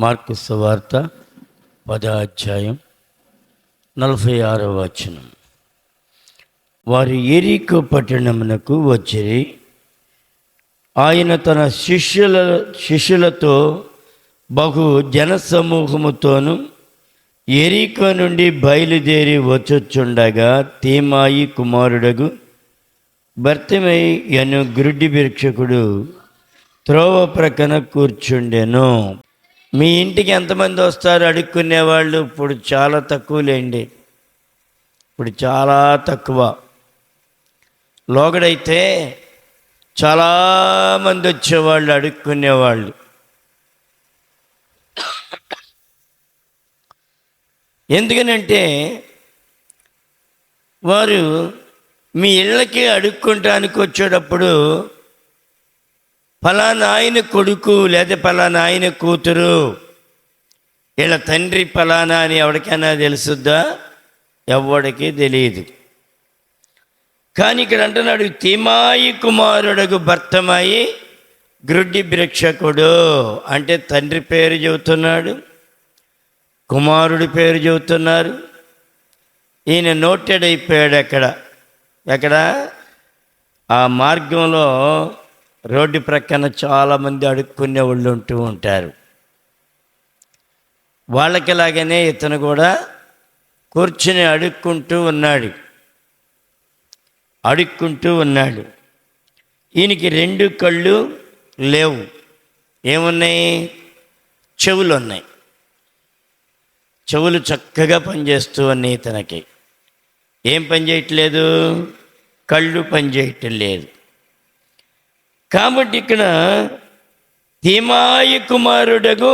Mark సువార్త 10వ అధ్యాయం 46వ వచనం. వారు యెరికో పట్టణమునకు వచ్చిరి. ఆయన తన శిష్యులతో బహు జనసమూహముతోను యెరికో నుండి బయలుదేరి వచ్చుచుండగా తీమాయి కుమారుడగు బర్తిమయి అను గ్రుడ్డి భిక్షకుడు త్రోవ ప్రక్కన కూర్చుండెను. మీ ఇంటికి ఎంతమంది వస్తారు అడుక్కునేవాళ్ళు? ఇప్పుడు చాలా తక్కువలేండి, ఇప్పుడు చాలా తక్కువ. లోగడైతే చాలామంది వచ్చేవాళ్ళు, అడుక్కునేవాళ్ళు. ఎందుకనంటే వారు మీ ఇళ్ళకి అడుక్కుంటానికి వచ్చేటప్పుడు ఫలానా ఆయన కొడుకు లేదా ఫలానా ఆయన కూతురు, వీళ్ళ తండ్రి ఫలానా అని ఎవరికైనా తెలుసుద్దా? ఎవడికి తెలియదు. కానీ ఇక్కడ అంటున్నాడు, తీమాయి కుమారుడగు బర్తిమయి గ్రుడ్డి భిక్షకుడు అంటే తండ్రి పేరు చెబుతున్నాడు, కుమారుడి పేరు చెబుతున్నారు. ఈయన నోటెడ్ అయిపోయాడు. ఎక్కడ ఆ మార్గంలో రోడ్డు ప్రక్కన చాలామంది అడుక్కునే వాళ్ళు ఉంటూ ఉంటారు. వాళ్ళకిలాగనే ఇతను కూడా కూర్చుని అడుక్కుంటూ ఉన్నాడు. ఈయనకి 2 కళ్ళు లేవు. ఏమున్నాయి? చెవులు ఉన్నాయి. చెవులు చక్కగా పనిచేస్తూ ఉన్నాయి. ఇతనికి ఏం పని చేయట్లేదు? కళ్ళు పనిచేయటం లేదు. కాబట్టి ఇక్కడ తీమాయి కుమారుడగు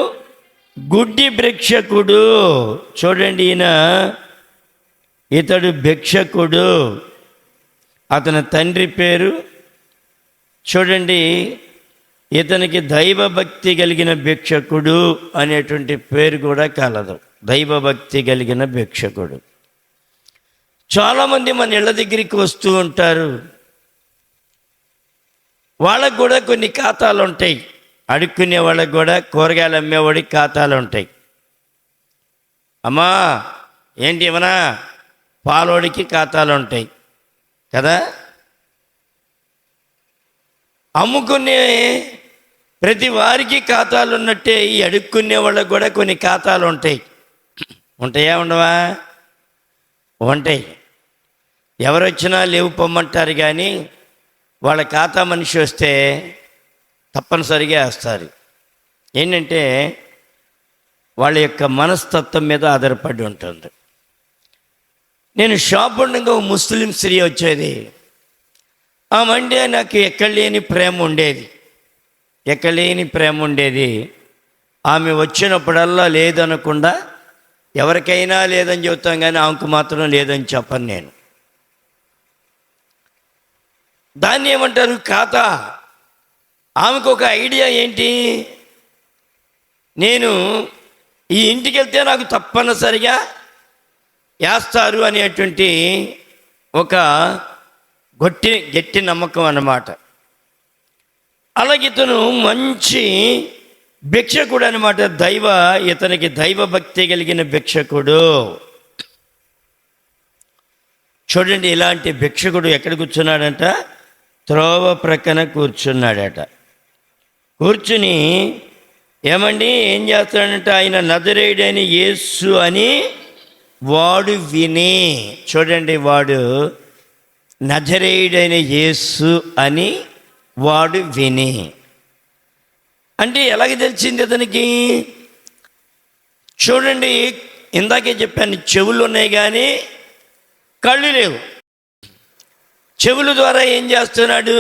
గుడ్డి భిక్షకుడు, చూడండి, ఇతడు భిక్షకుడు. అతని తండ్రి పేరు చూడండి, ఇతనికి దైవభక్తి కలిగిన భిక్షకుడు అనేటువంటి పేరు కూడా కలదు. దైవభక్తి కలిగిన భిక్షకుడు. చాలామంది మన ఇళ్ళ దగ్గరికి వస్తూ ఉంటారు. వాళ్ళకు కూడా కొన్ని ఖాతాలు ఉంటాయి. అడుక్కునే వాళ్ళకు కూడా, కూరగాయలు అమ్మేవాడికి ఖాతాలు ఉంటాయి. అమ్మా ఏంటి ఇవనా? పాలోడికి ఖాతాలు ఉంటాయి కదా. అమ్ముకునే ప్రతి వారికి ఖాతాలు ఉన్నట్టే ఈ అడుక్కునే వాళ్ళకు కూడా కొన్ని ఖాతాలు ఉంటాయి. ఉంటాయా? ఉండవా? ఉంటాయి. ఎవరు వచ్చినా లేవు పొమ్మంటారు, కానీ వాళ్ళ ఖాతా మనిషి వస్తే తప్పనిసరిగా వేస్తారు. ఏంటంటే వాళ్ళ యొక్క మనస్తత్వం మీద ఆధారపడి ఉంటుంది. నేను షాప్ ఉండగా ముస్లిం స్త్రీ వచ్చేది. ఆమంటే నాకు ఎక్కడలేని ప్రేమ ఉండేది. ఆమె వచ్చినప్పుడల్లా లేదనకుండా ఎవరికైనా లేదని చెబుతాం, కానీ ఆమెకు మాత్రం లేదని చెప్పను నేను. దాన్ని ఏమంటారు? ఖాతా. ఆమెకు ఒక ఐడియా ఏంటి? నేను ఈ ఇంటికి వెళ్తే నాకు తప్పనిసరిగా వేస్తారు అనేటువంటి ఒక గట్టి నమ్మకం అన్నమాట. అలాగే ఇతను మంచి భిక్షకుడు అనమాట. ఇతనికి దైవభక్తి కలిగిన భిక్షకుడు. చూడండి, ఇలాంటి భిక్షకుడు ఎక్కడ కూర్చున్నాడంట? త్రోవ ప్రక్కన కూర్చున్నాడట. కూర్చుని ఏమండి ఏం చేస్తాడంటే, ఆయన నజరేయుడైన యేసు అని వాడు విని, చూడండి, వాడు నజరేయుడైన యేసు అని వాడు విని అంటే ఎలాగ తెలిసింది అతనికి? చూడండి, ఇందాకే చెప్పాను, చెవులు ఉన్నాయి కానీ కళ్ళు లేవు. చెవుల ద్వారా ఏం చేస్తున్నాడు?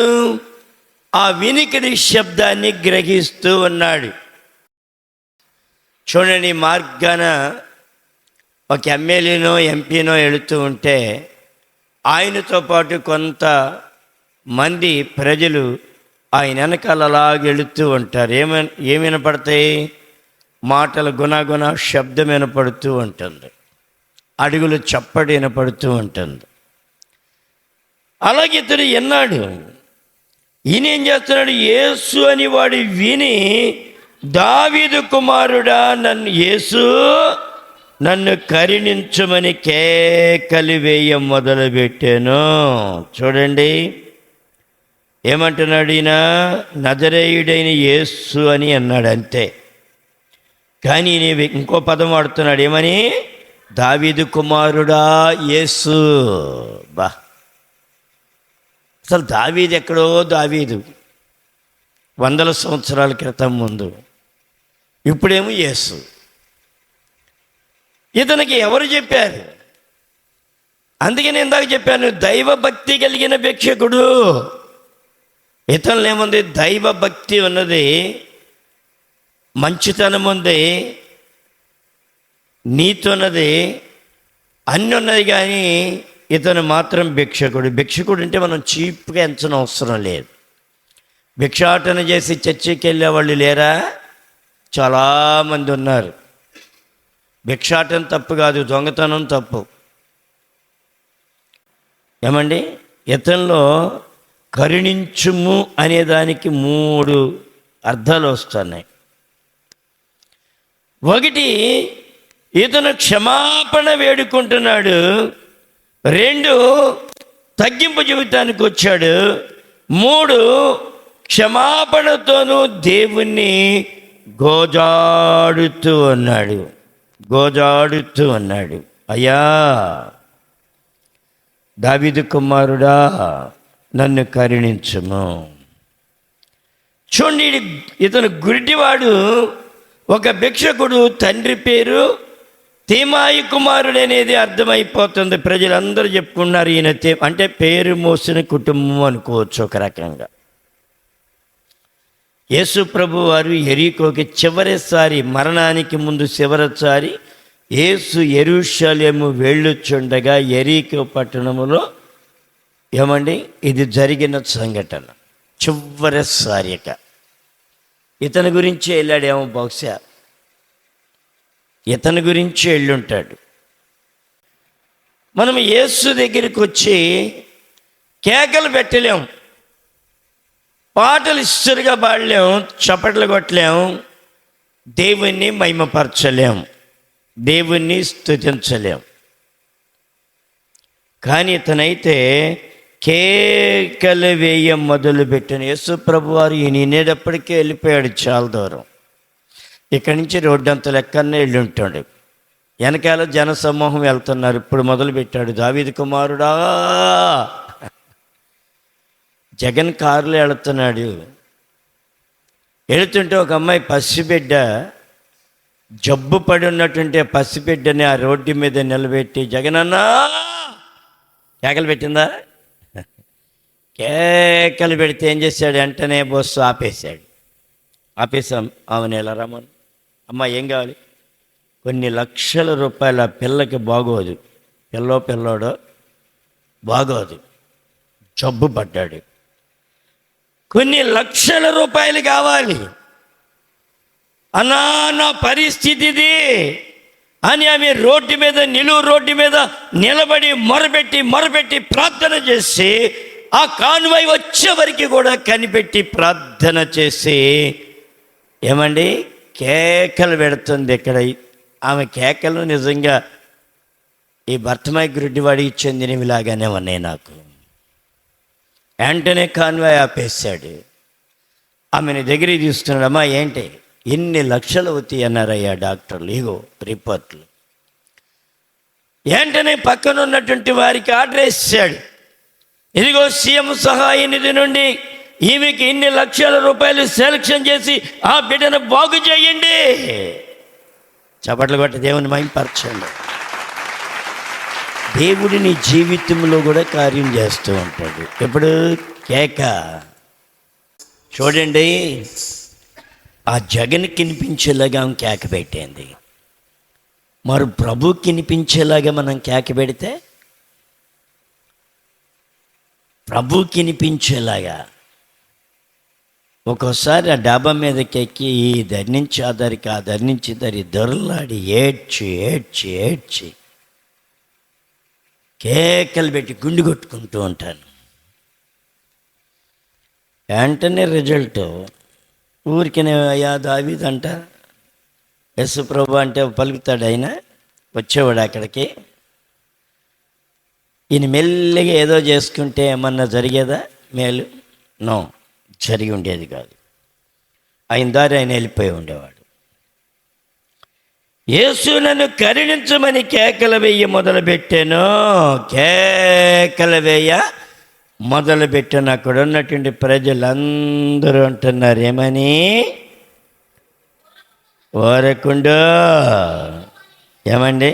ఆ వినికిడి శబ్దాన్ని గ్రహిస్తూ ఉన్నాడు. చూడండి, మార్గాన ఒక ఎమ్మెల్యేనో ఎంపీనో వెళుతూ ఉంటే ఆయనతో పాటు కొంతమంది ప్రజలు ఆయన వెనకాల అలాగ వెళుతూ ఉంటారు. ఏమి వినపడతాయి? మాటలు గుణగుణ శబ్దం వినపడుతూ ఉంటుంది, అడుగులు చప్పటి వినపడుతూ ఉంటుంది. అలాగే ఇతడు విన్నాడు. ఈయన ఏం చేస్తున్నాడు? యేసు అని వాడు విని దావీదు కుమారుడా నన్ను యేసు నన్ను కరుణించమని కేకలు వేయ మొదలుపెట్టాను. చూడండి ఏమంటున్నాడు ఈయన, నజరేయుడైన యేసు అని అన్నాడు అంతే. కానీ ఇంకో పదం వాడుతున్నాడు, ఏమని? దావీదు కుమారుడా యేసు. బా, అసలు దావీదు ఎక్కడో దావీదు 100 సంవత్సరాల క్రితం ముందు, ఇప్పుడేమో యేసు. ఇతనికి ఎవరు చెప్పారు? అందుకని ఇందాక చెప్పాను, దైవభక్తి కలిగిన భిక్షకుడు. ఇతరులు ఏముంది? దైవభక్తి ఉన్నది, మంచితనం ఉంది, నీతి ఉన్నది, అన్నీ ఉన్నది. కానీ ఇతను మాత్రం భిక్షకుడు. భిక్షకుడు అంటే మనం చీప్గా ఎంచన అవసరం లేదు. భిక్షాటన చేసి చర్చికి వెళ్ళే వాళ్ళు లేరా? చాలామంది ఉన్నారు. భిక్షాటన తప్పు కాదు, దొంగతనం తప్పు. ఏమండి, ఇతనిలో కరుణించుము అనేదానికి 3 అర్థాలు వస్తున్నాయి. ఒకటి, ఇతను క్షమాపణ వేడుకుంటున్నాడు. 2, తగ్గింపు జీవితానికి వచ్చాడు. 3, క్షమాపణతోనూ దేవుణ్ణి గోజాడుతూ ఉన్నాడు. అయ్యా దావీదు కుమారుడా నన్ను కరుణించుము. చూడండి, ఇతను గురిటివాడు, ఒక భిక్షకుడు, తండ్రి పేరు తీమాయి కుమారుడు అనేది అర్థమైపోతుంది. ప్రజలందరూ చెప్పుకున్నారు ఈయన అంటే పేరు మోసిన కుటుంబం అనుకోవచ్చు ఒక రకంగా. యేసు ప్రభు వారు యెరికోకి చివరిసారి, మరణానికి ముందు చివరిసారి యేసు యెరూషలేము వెళ్ళుచుండగా యెరికో పట్టణములో ఏమండి ఇది జరిగిన సంఘటన. చివరిసారిక ఇతని గురించి వెళ్ళాడేమో, బహుశా ఇతని గురించి వెళ్ళుంటాడు. మనం యేసు దగ్గరికి వచ్చి కేకలు పెట్టలేం, పాటలు ఇష్టరుగా పాడలేం, చప్పట్లు కొట్టలేం, దేవుణ్ణి మహిమపరచలేం, దేవుణ్ణి స్తుతించలేం. కానీ ఇతనైతే కేకలు వేయ మొదలుపెట్టిన యేసు ప్రభు వారు ఈయన వినేటప్పటికే వెళ్ళిపోయాడు చాలా దూరం. ఇక్కడి నుంచి రోడ్డంత లెక్కనే వెళ్ళి ఉంటాడు. వెనకాల జనసమూహం వెళ్తున్నారు. ఇప్పుడు మొదలుపెట్టాడు, దావీదు కుమారుడా. జగన్ కారులో వెళుతున్నాడు. వెళుతుంటే ఒక అమ్మాయి పసిబిడ్డ, జబ్బు పడి ఉన్నటువంటి పసిబిడ్డని ఆ రోడ్డు మీద నిలబెట్టి, జగనన్నా కేకలు పెట్టిందా? కేకలు పెడితే ఏం చేశాడు? వెంటనే బస్సు ఆపేసాం. ఆమెను ఎలా రమ్మను, అమ్మ ఏం కావాలి? కొన్ని లక్షల రూపాయల పిల్లకి బాగోదు, పిల్లోడో బాగోదు, జబ్బు పడ్డాడు, కొన్ని లక్షల రూపాయలు కావాలి అన్నా, నా పరిస్థితి ఇది అని ఆమె రోడ్డు మీద నిలబడి మొరపెట్టి ప్రార్థన చేసి, ఆ కాన్వాయ్ వచ్చే వరకు కూడా కనిపెట్టి ప్రార్థన చేసి ఏమండి కేకలు పెడుతుంది. ఇక్కడ ఆమె కేకలు నిజంగా ఈ భర్తమాయి గుడ్డివాడికి చెందినవిలాగానే ఉన్నాయి నాకు. వెంటనే కాన్వాయ్ ఆపేశాడు. ఆమెను దగ్గరికి తీసుకున్నాడు. అమ్మా ఏంటి, ఎన్ని లక్షలు అవుతాయి అన్నారయ్యా డాక్టర్లు, ఇగో రిపోర్ట్లు. వెంటనే పక్కన ఉన్నటువంటి వారికి ఆర్డర్ వేసాడు, ఇదిగో సీఎం సహాయ నిధి నుండి ఈమెకి ఇన్ని లక్షల రూపాయలు సెలక్షన్ చేసి ఆ బిడ్డను బాగు చేయండి. చప్పట్లు కొట్టి దేవుని మహిమపరచండి. దేవుడి నీ జీవితంలో కూడా కార్యం చేస్తూ ఉంటాడు. ఎప్పుడు కేక చూడండి, ఆ జగన్ కినిపించేలాగా కేక పెట్టింది. మరి ప్రభు కినిపించేలాగా మనం కేక పెడితే, ప్రభు కినిపించేలాగా ఒక్కోసారి ఆ డాబా మీదకి ఎక్కి ఈ ధరించి ఆ ధరించి దొరలాడి ఏడ్చి కేకలు పెట్టి గుండు కొట్టుకుంటూ ఉంటాను. వెంటనే రిజల్ట్ ఊరికినే అయ్యా దావీదంట యేసు ప్రభు అంటే పలుకుతాడు. ఆయన వచ్చేవాడు అక్కడికి. ఈయన మెల్లిగా ఏదో చేసుకుంటే ఏమన్నా జరిగేదా మేలు? నో, జరిగి ఉండేది కాదు. ఆయన దారి ఆయన వెళ్ళిపోయి ఉండేవాడు. యేసు నన్ను కరుణించమని కేకలు వేయ మొదలుపెట్టాను. కేకలు వేయ మొదలుపెట్టాను. అక్కడ ఉన్నటువంటి ప్రజలందరూ అంటున్నారు, ఏమని? ఓరకుండు. ఏమండి,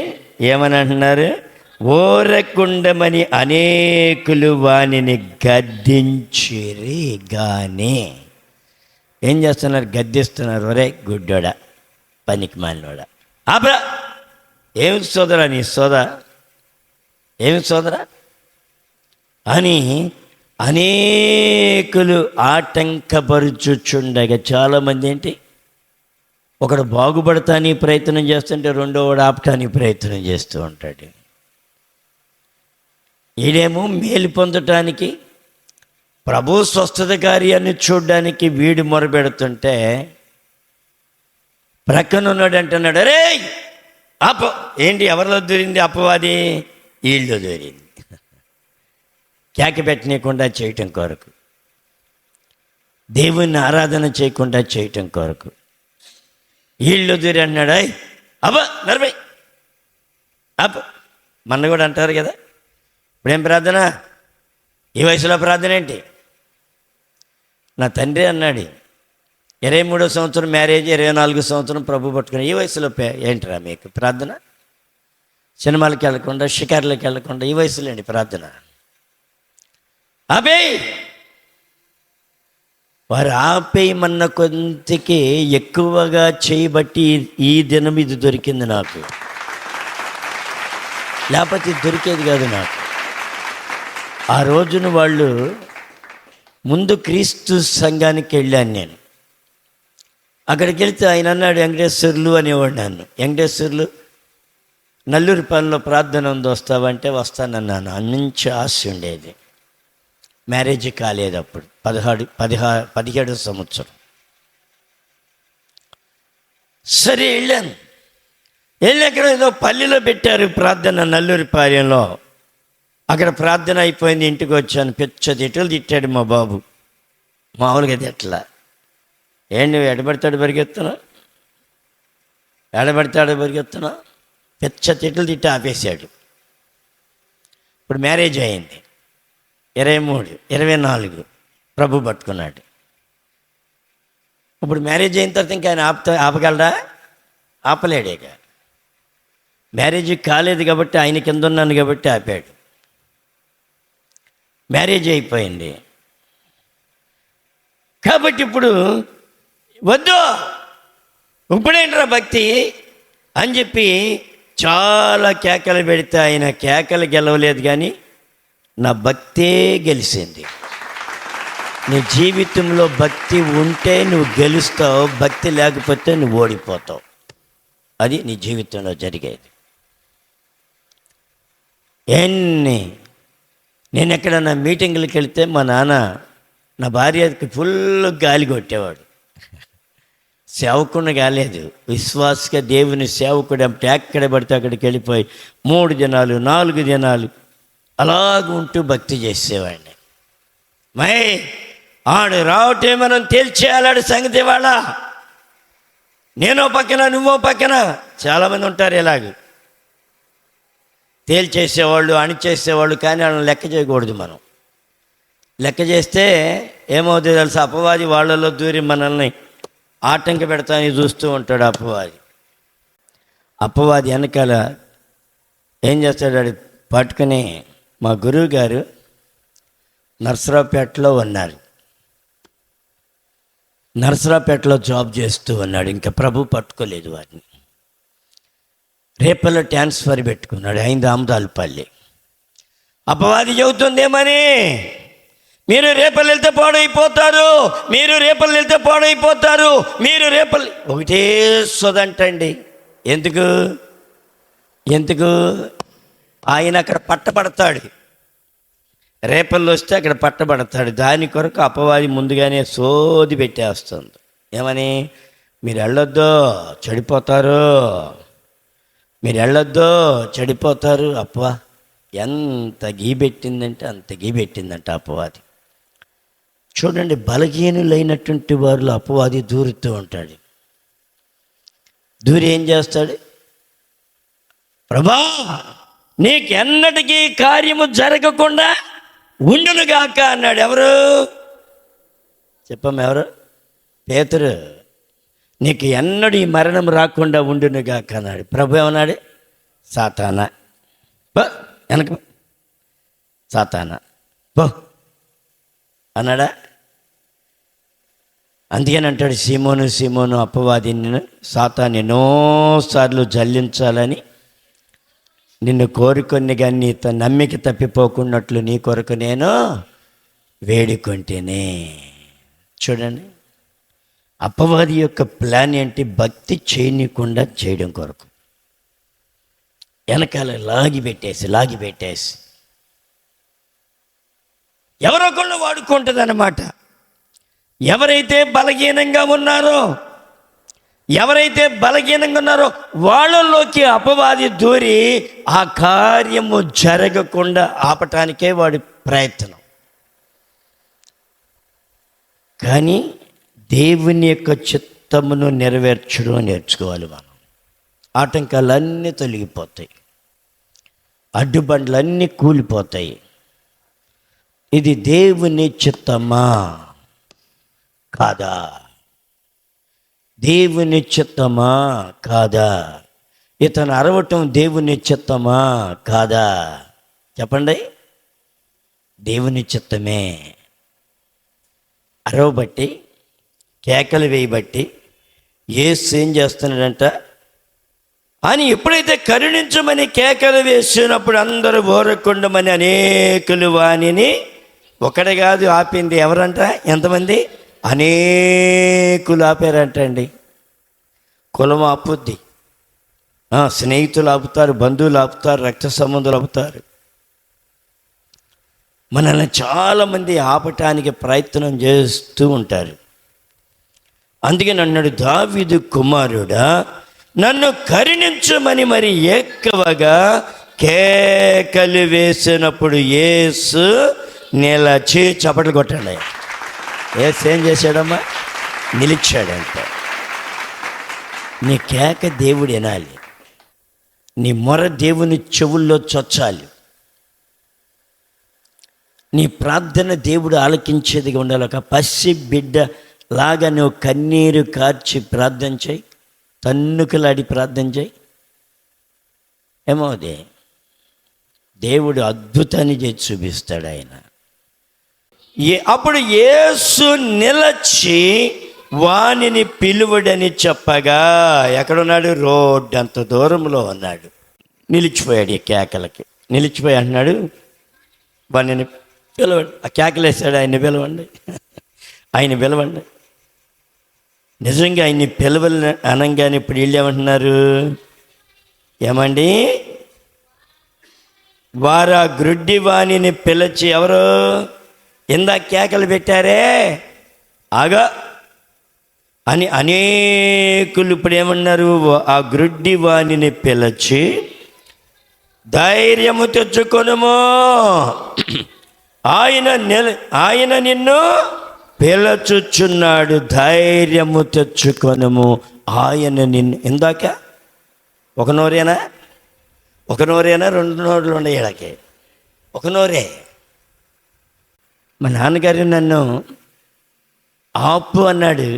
ఏమని అంటున్నారు? ఓరకుండమని అనేకులు వానిని గద్దించిరి గాని. ఏం చేస్తున్నారు? గద్దిస్తున్నారు. ఒరే గుడ్డోడా, పనికి మాలినోడా, ఆబ్రా, ఏమి సోదరా నీ సోదా, ఏమి సోదరా అని అనేకులు ఆటంకపరుచుచుండగా, చాలామంది ఏంటి, ఒకడు బాగుపడటానికి ప్రయత్నం చేస్తుంటే రెండో వాడు ఆపటానికి ప్రయత్నం చేస్తూ ఉంటాడు. ఈడేమో మేలు పొందటానికి, ప్రభు స్వస్థత కార్యాన్ని చూడడానికి వీడు మొరపెడుతుంటే ప్రక్కన ఉన్నాడు అంటున్నాడు, అరే ఆప. ఏంటి, ఎవరిలో దూరింది అపవాది? వీళ్ళు దూరింది. కేక పెట్టనీయకుండా చేయటం కొరకు, దేవుణ్ణి ఆరాధన చేయకుండా చేయటం కొరకు వీళ్ళు దూరి అన్నాడు. అబ్బా నరమై అప్ప. మన కూడా అంటారు కదా, ఇప్పుడేం ప్రార్థన, ఈ వయసులో ప్రార్థన ఏంటి? నా తండ్రి అన్నాడు 23వ సంవత్సరం మ్యారేజ్, 24వ సంవత్సరం ప్రభు పట్టుకుని, ఈ వయసులో ఏంటిరా మీకు ప్రార్థన? సినిమాలకు వెళ్ళకుండా, షికార్లకు వెళ్ళకుండా, ఈ వయసులో ఏంటి ప్రార్థన? ఆపే. వారు ఆపేయమన్న కొంతకి ఎక్కువగా చేయబట్టి ఈ దినం ఇది దొరికింది నాకు, లేకపోతే దొరికేది కాదు నాకు. ఆ రోజున వాళ్ళు ముందు క్రీస్తు సంఘానికి వెళ్ళాను నేను. అక్కడికి వెళ్తే ఆయన అన్నాడు, వెంకటేశ్వర్లు అనేవాడు నన్ను. వెంకటేశ్వర్లు నల్లూరి పనిలో ప్రార్థన ఉంది, వస్తావంటే వస్తానన్నాను. అన్నించి ఆశ ఉండేది. మ్యారేజ్ కాలేదు అప్పుడు, 17వ సంవత్సరం. సరే వెళ్ళాను. అక్కడ ఏదో పల్లెలో పెట్టారు ప్రార్థన, నల్లూరి పాలెంలో. అక్కడ ప్రార్థన అయిపోయింది, ఇంటికి వచ్చాను. పెద్ద తిట్టులు తిట్టాడు మా బాబు. మామూలుగా తిట్లా. ఏంటి ఎడబడతాడు పరిగెత్తున్నా, ఎడబడతాడు పరిగెత్తున్నా, పెద్ద తిట్టులు తిట్టి ఆపేశాడు. ఇప్పుడు మ్యారేజ్ అయింది, 23, 24 ప్రభు పట్టుకున్నాడు. ఇప్పుడు మ్యారేజ్ అయిన తర్వాత ఇంకా ఆయన ఆపగలరా? ఆపలేడేక. మ్యారేజ్ కాలేదు కాబట్టి, ఆయన కింద ఉన్నాను కాబట్టి ఆపాడు. మ్యారేజ్ అయిపోయింది కాబట్టి ఇప్పుడు వద్దు, ఇప్పుడేంట్రా భక్తి అని చెప్పి చాలా కేకలు పెడితే ఆయన కేకలు గెలవలేదు, కానీ నా భక్తే గెలిచింది. నీ జీవితంలో భక్తి ఉంటే నువ్వు గెలుస్తావు, భక్తి లేకపోతే నువ్వు ఓడిపోతావు. అది నీ జీవితంలో జరిగేది. నేను ఎక్కడన్నా మీటింగ్లకు వెళ్తే మా నాన్న నా భార్యకి ఫుల్ గాలి కొట్టేవాడు. సేవకుని కాలేదు, విశ్వాసగా దేవుని సేవకుడు. అంటే ఎక్కడ పడితే అక్కడికి వెళ్ళిపోయి 3 దినాలు 4 దినాలు అలాగ ఉంటూ భక్తి చేసేవాడిని. ఆడు రావటే మనం తేల్చేయాలాడు సంగతి. వాళ్ళ నేనో పక్కన నువ్వో పక్కన, చాలామంది ఉంటారు ఇలాగ తేల్చేసేవాళ్ళు, అణిచేసేవాళ్ళు. కానీ వాళ్ళని లెక్క చేయకూడదు. మనం లెక్క చేస్తే ఏమవుతుంది తెలుసా? అపవాది వాళ్ళలో దూరి మనల్ని ఆటంక పెడతానని చూస్తూ ఉంటాడు. అపవాది వెనకాల ఏం చేస్తాడు? అది పట్టుకుని, మా గురువు గారు నర్సరావుపేటలో ఉన్నారు, నర్సరావుపేటలో జాబ్ చేస్తూ ఉన్నాడు. ఇంకా ప్రభు పట్టుకోలేదు వారిని. రేపల్లో ట్రాన్స్ఫర్ పెట్టుకున్నాడు, 5 ఆమదాలపల్లి. అపవాది చెబుతుందేమని, మీరు రేపల్లి వెళ్తే పాడైపోతారు, మీరు రేపల్లి వెళ్తే పాడైపోతారు, మీరు రేపల్లి. ఒకటే సొదంటండి. ఎందుకు ఆయన అక్కడ పట్టబడతాడు. రేపల్లో వస్తే అక్కడ పట్టబడతాడు. దాని కొరకు అపవాది ముందుగానే సోది పెట్టేస్తుంది. ఏమని? మీరు వెళ్ళొద్దు చెడిపోతారు, మీరు వెళ్ళొద్దు చెడిపోతారు. అప్పవా ఎంత గీబెట్టిందంటే అంత గీబెట్టిందంట అపవాది. చూడండి, బలహీనులైనటువంటి వారిలో అపవాది దూరుతూ ఉంటాడు. దూరి ఏం చేస్తాడు? ప్రభా నీకెన్నటికీ కార్యము జరగకుండా ఉండునుగాక అన్నాడు. ఎవరు చెప్పమ్మ? ఎవరు? పేతురు. నీకు ఎన్నడూ ఈ మరణం రాకుండా ఉండునుగాక అన్నాడు. ప్రభు ఏమన్నాడు? సాతానా పో వెనక, సాతానా పో అన్నాడా? అందుకని అంటాడు, సీమోను సీమోను అపవాది సాతాను ఎన్నోసార్లు జల్లించాలని నిన్ను కోరుకొని కానీ నీ నమ్మిక తప్పిపోకున్నట్లు నీ కొరకు నేను వేడుకుంటేనే. చూడండి, అపవాది యొక్క ప్లాన్ ఏంటి? భక్తి చేయనీయకుండా చేయడం కొరకు వెనకాల లాగిపెట్టేసి ఎవరొకళ్ళు వాడుకుంటుంది అన్నమాట. ఎవరైతే బలహీనంగా ఉన్నారో వాళ్ళలోకి అపవాది దూరి ఆ కార్యము జరగకుండా ఆపటానికే వాడి ప్రయత్నం. కానీ దేవుని యొక్క చిత్తమును నెరవేర్చడం నేర్చుకోవాలి మనం. ఆటంకాలన్నీ తొలగిపోతాయి, అడ్డుబండ్లన్నీ కూలిపోతాయి. ఇది దేవుని చిత్తమా కాదా? దేవుని చిత్తమా కాదా? ఇతను అరవటం దేవుని చిత్తమా కాదా? చెప్పండి. దేవుని చిత్తమే. అరవబట్టి, కేకలు వేయబట్టి యేసు ఏం చేస్తున్నాడంట అని ఎప్పుడైతే కరుణించమని కేకలు వేసినప్పుడు అందరూ ఓరకుండమని అనేకులు వానిని ఒకడే కాదు ఆపింది. ఎవరంట? ఎంతమంది? అనేకులు ఆపారంటండి. కులం ఆపుద్ది, స్నేహితులు ఆపుతారు, బంధువులు ఆపుతారు, రక్త సంబంధులు ఆపుతారు. మనల్ని చాలామంది ఆపటానికి ప్రయత్నం చేస్తూ ఉంటారు. అందుకే అన్నాడు, దావీదు కుమారుడా నన్ను కరుణించమని మరి ఎక్కువగా కేకలు వేసినప్పుడు యేసు నిలిచి, చప్పట్లు కొట్టాడు. యేసు ఏం చేశాడమ్మా? నిలిచాడంట. నీ కేక దేవుడు వినాలి, నీ మొర దేవుని చెవుల్లో చొచ్చాలి, నీ ప్రార్థన దేవుడు ఆలకించేదిగా ఉండాలి. ఒక పసి బిడ్డ లాగా నువ్వు కన్నీరు కార్చి ప్రార్థన చేయి, తన్నుకలాడి ప్రార్థన చేయి. ఏమవుది? దేవుడు అద్భుతాన్ని చేసి చూపిస్తాడు ఆయన. అప్పుడు యేసు నిలచి వానిని పిలువడని చెప్పగా, ఎక్కడున్నాడు? రోడ్డు అంత దూరంలో ఉన్నాడు. నిలిచిపోయాడు. ఈ కేకలకి నిలిచిపోయి అంటున్నాడు, వానిని పిలవండి. ఆ కేకలేసాడు, ఆయన్ని పిలవండి, ఆయన పిలవండి. నిజంగా ఆయన్ని పిలవని అనగానే ఇప్పుడు వీళ్ళు ఏమంటున్నారు? ఏమండి? వారు ఆ గ్రుడ్డి వాణిని పిలిచి, ఎవరు ఇందా కేకలు పెట్టారే ఆగా అని అనేకులు ఇప్పుడు ఏమన్నారు? ఆ గ్రుడ్డి వాణిని పిలిచి, ధైర్యము తెచ్చుకొనుము, ఆయన నిన్ను పిలుచుచున్నాడు, ధైర్యము తెచ్చుకొనుము, ఆయన నిన్ను. ఇందాక ఒక నోరేనా రెండు నోరులు ఉన్నాయి ఈడకి, ఒక నోరే. మా నాన్నగారు నన్ను ఆపు అన్నాడు,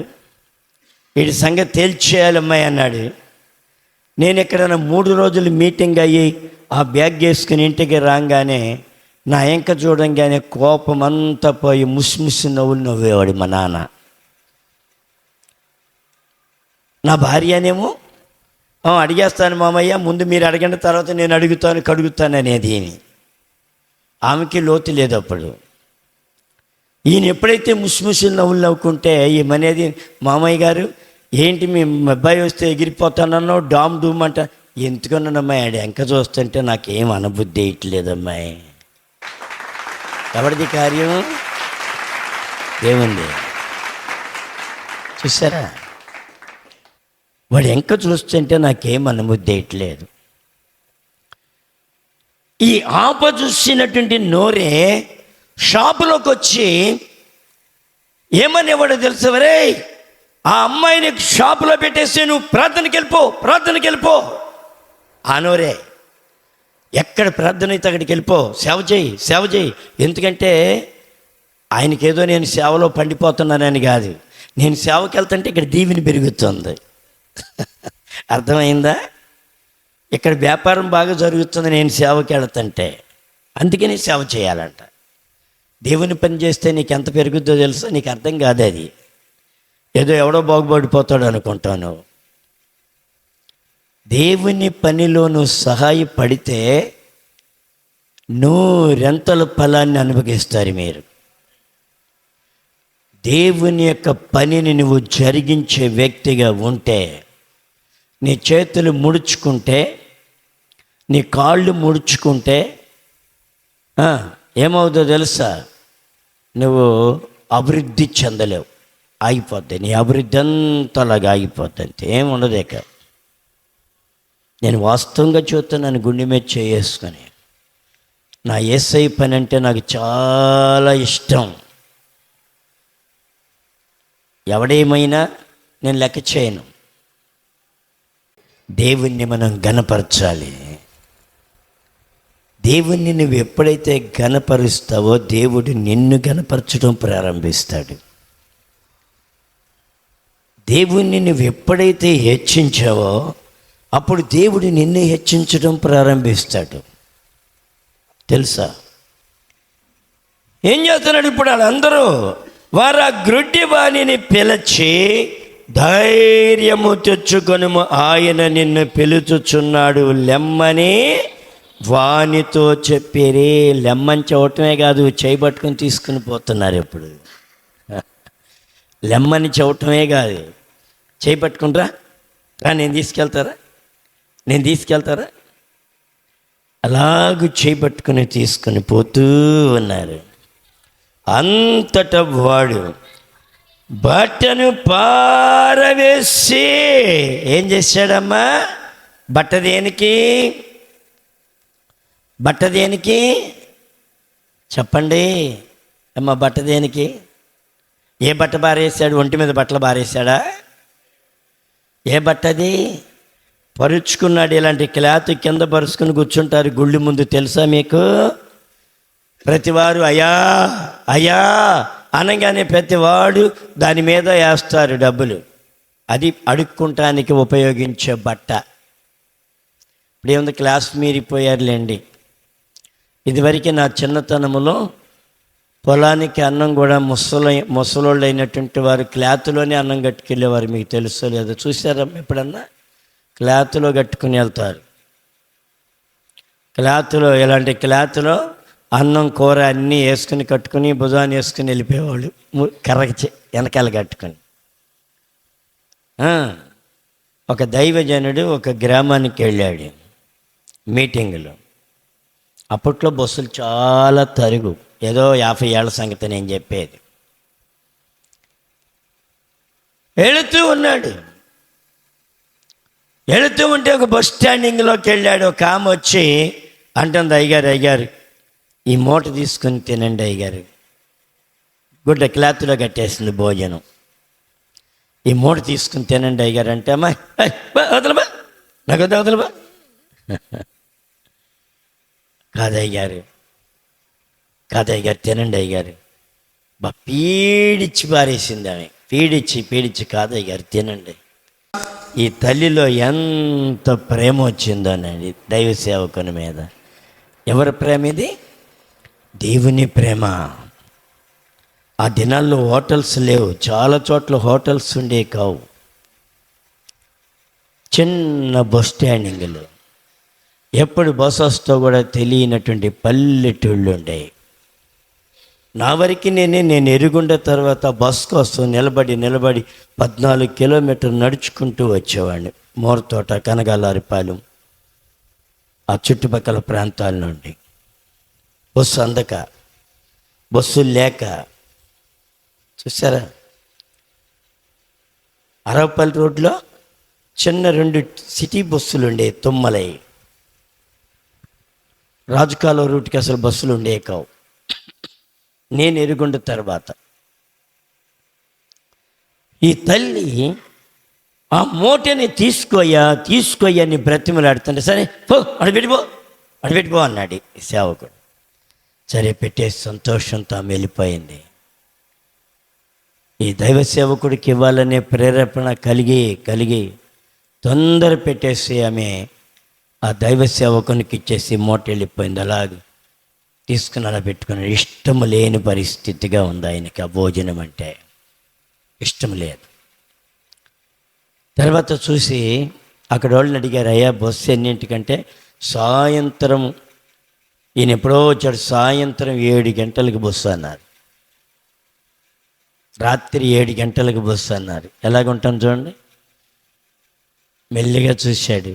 వీడి సంగతి తేల్చేయాలమ్మాయి అన్నాడు. నేను ఎక్కడైనా 3 రోజులు మీటింగ్ అయ్యి ఆ బ్యాగ్ వేసుకుని ఇంటికి రాగానే నా ఎంక చూడంగానే కోపం అంతా పోయి ముసిముసి నవ్వులు నవ్వేవాడు మా నాన్న. నా భార్యనేమో అడిగేస్తాను మామయ్య, ముందు మీరు అడగండి, తర్వాత నేను కడుగుతాను అనేది. ఆమెకి లోతు లేదు అప్పుడు. ఈయన ఎప్పుడైతే ముసిముసి నవ్వులు నవ్వుకుంటే ఏమనేది, మామయ్య గారు ఏంటి మీ అబ్బాయి వస్తే ఎగిరిపోతానన్నావు, డామ్ డూమ్ అంట. ఎందుకన్నానమ్మాయి, ఆడ ఎంక చూస్తుంటే నాకేం అనుబుద్ధి వేయట్లేదమ్మాయి. ఎవరిది కార్యం? ఏముంది? చూసారా? వాడు ఎంక చూస్తుంటే నాకేం అనుముద్దేయట్లేదు. ఈ ఆప చూసినటువంటి నోరే షాపులోకి వచ్చి ఏమనేవాడో తెలుసు, వరే ఆ అమ్మాయిని షాపులో పెట్టేసి నువ్వు ప్రార్థనకి వెళ్ళిపో. ఆ నోరే ఎక్కడ ప్రార్థన అయితే అక్కడికి వెళ్ళిపో, సేవ చేయి. ఎందుకంటే ఆయనకేదో నేను సేవలో పండిపోతున్నానని కాదు, నేను సేవకి వెళ్తుంటే ఇక్కడ దీవెని పెరుగుతుంది. అర్థమైందా? ఇక్కడ వ్యాపారం బాగా జరుగుతుంది నేను సేవకి వెళ్తుంటే, అందుకని సేవ చేయాలంట. దేవుని పని చేస్తే నీకు ఎంత పెరుగుద్దో తెలుసా? నీకు అర్థం కాదు. అది ఏదో ఎవడో బాగుపడిపోతాడు అనుకుంటాను. దేవుని పనిలో నువ్వు సహాయపడితే నూరెంతల ఫలాన్ని అనుభవిస్తారు మీరు. దేవుని యొక్క పనిని నువ్వు జరిగించే వ్యక్తిగా ఉంటే, నీ చేతులు ముడుచుకుంటే, నీ కాళ్ళు ముడుచుకుంటే ఏమవుతుందో తెలుసా? నువ్వు అభివృద్ధి చెందలేవు, ఆగిపోద్ది. నీ అభివృద్ధి అంతలాగా ఆగిపోద్ది, అంతే, ఏముండదు. ఇక నేను వాస్తవంగా చూస్తున్నాను, గుండె మీద చేసుకొని. నా యేసయ్య పని అంటే నాకు చాలా ఇష్టం. ఎవడేమైనా నేను లెక్క చేయను. దేవుణ్ణి మనం ఘనపరచాలి. దేవుణ్ణి నువ్వు ఎప్పుడైతే ఘనపరుస్తావో దేవుడు నిన్ను ఘనపరచడం ప్రారంభిస్తాడు. దేవుణ్ణి నువ్వు ఎప్పుడైతే హెచ్చించావో అప్పుడు దేవుడు నిన్ను హెచ్చించడం ప్రారంభిస్తాడు. తెలుసా? ఏం చేస్తున్నాడు ఇప్పుడు? వాళ్ళందరూ వారు ఆ గ్రుడ్డి వాణిని పిలిచి, ధైర్యము తెచ్చుకొనుము, ఆయన నిన్ను పిలుచుచున్నాడు లెమ్మని వానితో చెప్పిరి. లెమ్మని చెప్పటమే కాదు, చేయబట్టుకుని తీసుకుని పోతున్నారు. ఇప్పుడు లెమ్మని చెప్పటమే కాదు, చేయబట్టుకుంటారా, నేను తీసుకెళ్తారా అలాగూ చేయబట్టుకుని తీసుకుని పోతూ ఉన్నారు. అంతటా వాడు బట్టను పారవేసి ఏం చేశాడమ్మా? బట్ట దేనికి చెప్పండి అమ్మా? బట్ట దేనికి? ఏ బట్ట బారేసాడు? ఒంటి మీద బట్టలు బారేశాడా? ఏ బట్ట అది? పరుచుకున్నాడు. ఇలాంటి క్లాత్ కింద పరుచుకుని కూర్చుంటారు గుళ్ళు ముందు, తెలుసా మీకు? ప్రతివారు అయ్యా అనగానే ప్రతివాడు దాని మీద వేస్తారు డబ్బులు. అది అడుక్కుంటానికి ఉపయోగించే బట్ట. ఇప్పుడు ఏముంది, క్లాస్ మీరిపోయారులేండి. ఇదివరకు నా చిన్నతనంలో పొలానికి అన్నం కూడా ముసలోళ్ళు అయినటువంటి వారు క్లాత్లోనే అన్నం కట్టుకెళ్ళేవారు. మీకు తెలుసో లేదో, చూసారా ఎప్పుడన్నా? క్లాత్లో కట్టుకుని వెళ్తారు. ఇలాంటి క్లాత్లో అన్నం కూర అన్నీ వేసుకుని కట్టుకుని భుజాన్ని వేసుకుని వెళ్ళిపోయేవాళ్ళు, కర్రకి వెనకాల కట్టుకొని. ఒక దైవజనుడు ఒక గ్రామానికి వెళ్ళాడు మీటింగులో. అప్పట్లో బస్సులు చాలా తరుగు, ఏదో 50 ఏళ్ల సంగతి నేను చెప్పేది. వెళుతూ ఉంటే ఒక బస్ స్టాండింగ్లోకి వెళ్ళాడు. ఒక ఆమె వచ్చి అంటుంది, అయ్యగారు ఈ మూట తీసుకుని తినండి అయ్యగారు. గుడ్డ క్లాత్లో కట్టేసింది భోజనం. ఈ మూట తీసుకుని తినండి అయ్యగారు అంటే, అమ్మా వదలబా, నాకు వదలబా. కాదయ్యారు తినండి అయ్యారు. పీడిచ్చి పారేసింది ఆమె, పీడిచ్చి కాదయ్యారు తినండి. ఈ తల్లిలో ఎంత ప్రేమ వచ్చిందోనండి దైవ సేవకుని మీద. ఎవరి ప్రేమ ఇది? దేవుని ప్రేమ. ఆ దినాల్లో హోటల్స్ లేవు, చాలా చోట్ల హోటల్స్ ఉండే కావు. చిన్న బస్ స్టాండింగ్లు, ఎప్పుడు బస్ వస్తో కూడా తెలియనటువంటి పల్లెటూళ్ళు ఉండేవి. నా వరకు నేను ఎరుగుండ తర్వాత బస్ కోసం నిలబడి 14 కిలోమీటర్లు నడుచుకుంటూ వచ్చేవాడిని. మోరతోట, కనగాలారిపాలెం, ఆ చుట్టుపక్కల ప్రాంతాల నుండి. బస్సు అందక, బస్సులు లేక, చూసారా? అరవపల్లి రోడ్లో చిన్న 2 సిటీ బస్సులు ఉండే తుమ్మలై. రాజుకాలువ రూట్కి అసలు బస్సులు ఉండే కావు. నేను ఎరుగుండ తర్వాత ఈ తల్లి ఆ మూటని తీసుకోయ్యని బ్రతిమలాడుతుంటే, సరే పో అడిపెట్టిపో అన్నాడు ఈ సేవకుడు. సరే పెట్టేసి సంతోషంతో ఆమె వెళ్ళిపోయింది. ఈ దైవ సేవకుడికి ఇవ్వాలనే ప్రేరేపణ కలిగి తొందర పెట్టేసి ఆమె ఆ దైవ సేవకునికి ఇచ్చేసి మూట వెళ్ళిపోయింది. అలాగే తీసుకుని అలా పెట్టుకుని ఇష్టం లేని పరిస్థితిగా ఉంది ఆయనకి. ఆ భోజనం అంటే ఇష్టం లేదు. తర్వాత చూసి అక్కడ వాళ్ళని అడిగారు, అయ్యా బస్సు ఎన్నింటికంటే సాయంత్రం, ఈయన ఎప్పుడో వచ్చాడు, సాయంత్రం 7 గంటలకు బస్సు అన్నారు. రాత్రి 7 గంటలకు బస్సు అన్నారు. ఎలాగుంటాను చూడండి. మెల్లిగా చూశాడు,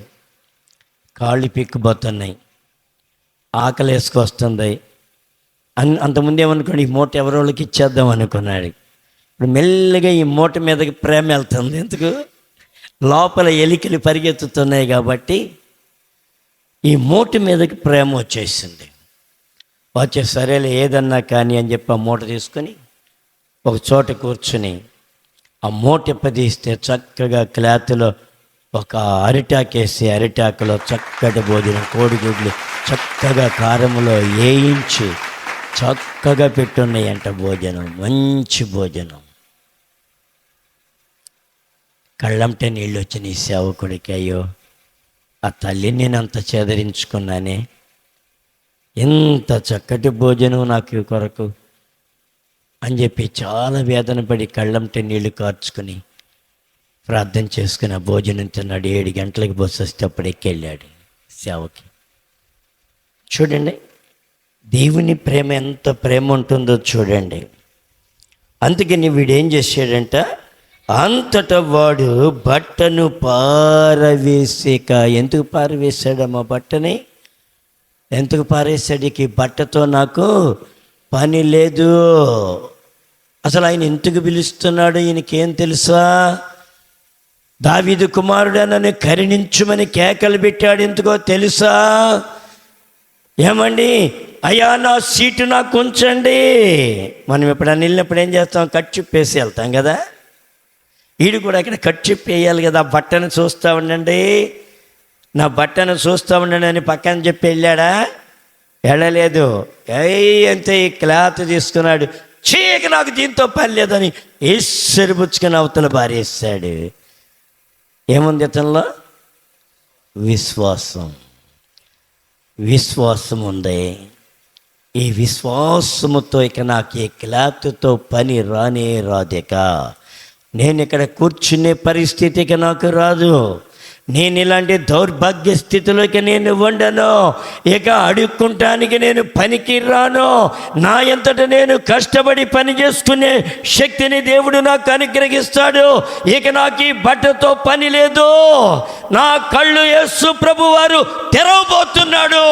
కాళ్ళు పిక్కుపోతున్నాయి, ఆకలి వేసుకొస్తుంది. అంతకుముందు ఏమనుకోండి, ఈ మూట ఎవరోళ్ళకి ఇచ్చేద్దాం అనుకున్నాడు. ఇప్పుడు మెల్లిగా ఈ మూట మీదకి ప్రేమ వెళ్తుంది. ఎందుకు? లోపల ఎలికలు పరిగెత్తుతున్నాయి కాబట్టి ఈ మూట మీదకి ప్రేమ వచ్చేసింది. సరేలే ఏదన్నా కానీ అని చెప్పి ఆ మూట తీసుకొని ఒక చోట కూర్చుని ఆ మూట ఇప్పదీస్తే చక్కగా క్లాత్లో ఒక అరిటాకేసి అరిటాకులో చక్కటి భోజనం, కోడిగుడ్లు చక్కగా కారంలో వేయించి చక్కగా పెట్టున్నాయంట. భోజనం, మంచి భోజనం. కళ్ళంటే నీళ్ళు వచ్చిన ఈ సేవకుడికి, అయ్యో ఆ తల్లిని నేను అంత చేదరించుకున్నానే, ఎంత చక్కటి భోజనం నాకు కొరకు అని చెప్పి చాలా వేదన పడి కళ్ళంటే నీళ్లు కార్చుకుని ప్రార్థన చేసుకుని ఆ భోజనం తిన్నాడు. 7 గంటలకు బస్సు వస్తే అప్పుడు ఎక్కెళ్ళాడు సేవకి. చూడండి దేవుని ప్రేమ ఎంత ప్రేమ ఉంటుందో చూడండి. అందుకని వీడేం చేశాడంట, అంతటా వాడు బట్టను పారవేసాక, ఎందుకు పారవేశాడమ్మా బట్టని? ఎందుకు పారేసాడికి? బట్టతో నాకు పని లేదు. అసలు ఆయన ఎందుకు పిలుస్తున్నాడు ఈయనకేం తెలుసా? దావీదు కుమారుడా నన్ను కరుణించుమని కేకలు పెట్టాడు. ఎందుకో తెలుసా? ఏమండి, అయ్యా నా సీటు నాకు ఉంచండి. మనం ఎప్పుడన్నా వెళ్ళినప్పుడు ఏం చేస్తాం? కర్చీఫ్ వేసి వెళ్తాం కదా. వీడు కూడా ఇక్కడ కర్చీఫ్ వేయాలి కదా. బట్టను చూస్తూ ఉండండి, నా బట్టను చూస్తూ ఉండండి అని పక్కన చెప్పి వెళ్ళాడా? వెళ్ళలేదు. అంతే ఈ క్లాత్ తీసుకున్నాడు. చీక నాకు దీంతో పని లేదని ఈశ్వరి పుచ్చుకొని అవతల పారేస్తాడు. ఏముంది అతనిలో? విశ్వాసం ఉంది. ఈ విశ్వాసముతో ఇక నాకు ఈ క్లాత్తో పని రానే రాదిక. నేను ఇక్కడ కూర్చునే పరిస్థితికి నాకు రాదు. నేను ఇలాంటి దౌర్భాగ్య స్థితిలోకి నేను ఉండను. ఇక అడుక్కుంటానికి నేను పనికి రాను. నా ఎంతట నేను కష్టపడి పని చేసుకునే శక్తిని దేవుడు నాకు అనుగ్రహిస్తాడు. ఇక నాకు ఈ బట్టతో పని లేదు. నా కళ్ళు యేసు ప్రభు వారు తెరవబోతున్నాడు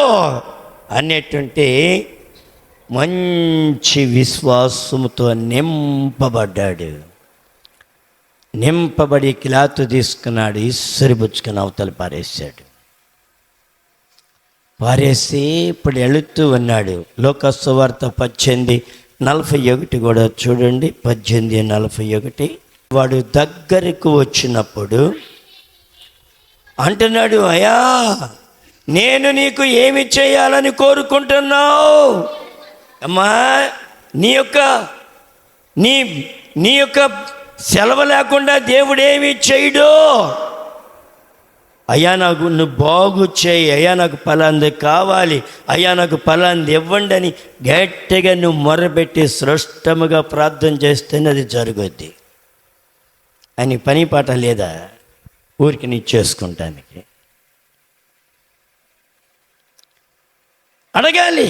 అనేటువంటి మంచి విశ్వాసముతో నింపబడి క్లాత్ తీసుకున్నాడు. ఈశ్వరి బుచ్చుకొని అవతల పారేసి ఇప్పుడు వెళుతూ ఉన్నాడు. లోకాసు సువార్త 18:41 కూడా చూడండి. 18:41 వాడు దగ్గరకు వచ్చినప్పుడు అంటున్నాడు, అయ్యా నేను నీకు ఏమి చేయాలని కోరుకుంటున్నావు? అమ్మా నీ యొక్క సెలవు లేకుండా దేవుడు ఏమి చేయడు. అయ్యా నాకు నువ్వు బాగు చేయి, అయ్యా నాకు ఫలాంది కావాలి, అయ్యా నాకు ఫలాంది ఇవ్వండి అని గట్టిగా నువ్వు మొరపెట్టి స్పష్టముగా ప్రార్థన చేస్తేనే అది జరుగుద్ది. అని పని పాట లేదా ఊరికి నీ చేసుకుంటానికి? అడగాలి.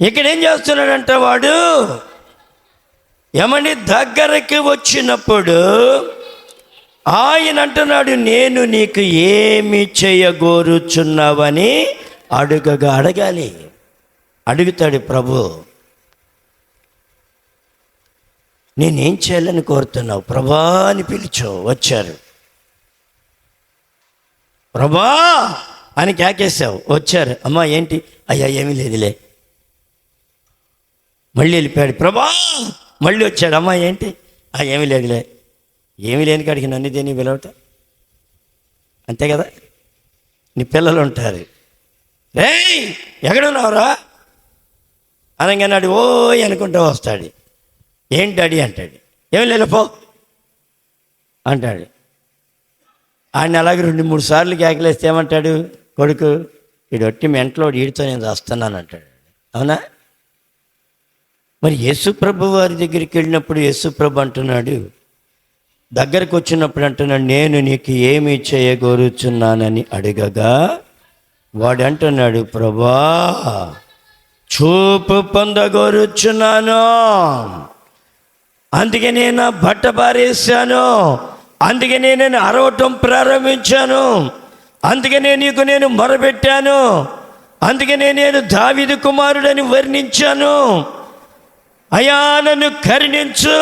ఇక్కడ ఏం చేస్తున్నాడంట వాడు, ఏమని దగ్గరికి వచ్చినప్పుడు ఆయన అంటున్నాడు, నేను నీకు ఏమి చేయగోరుచున్నావని అడగాలి. అడుగుతాడు ప్రభు, నేనేం చేయాలని కోరుతున్నావు? ప్రభా అని పిలిచావు, వచ్చారు. ప్రభా అని కేకేసావు, వచ్చారు. అమ్మా ఏంటి? అయ్యా ఏమీ లేదులే. మళ్ళీ వెళ్ళిపోయాడు. ప్రభా మళ్ళీ వచ్చాడు. అమ్మా ఏంటి? ఏమీ లేదులే. ఏమీ లేని కాడికి నన్ను దేని పిలవటం? అంతే కదా. నీ పిల్లలు ఉంటారు, రేయ్ ఎక్కడున్నావురా అనగానే ఓ అనుకుంటూ వస్తాడు. ఏంటి డాడీ అంటాడు. ఏమి లేదు పో అంటాడు. ఆయన అలాగే 2-3 సార్లు కేకలేస్తే ఏమంటాడు కొడుకు? వీడు ఒట్టి మెంటలో వీడితో నేను వస్తున్నాను అంటాడు. అవునా? మరి యేసుప్రభు వారి దగ్గరికి వెళ్ళినప్పుడు యేసుప్రభు అంటున్నాడు, దగ్గరకు వచ్చినప్పుడు అంటున్నాడు, నేను నీకు ఏమి చేయగోరుచున్నానని అడగగా వాడు అంటున్నాడు, ప్రభా చూపు పొందగోరుచున్నాను, అందుకే నేను బట్ట పారేశాను, అందుకనే నేను అరవటం ప్రారంభించాను, అందుకనే నీకు నేను మొరపెట్టాను, అందుకనే నేను దావీదు కుమారుడని వర్ణించాను. అయ్యా నన్ను కరుణించు,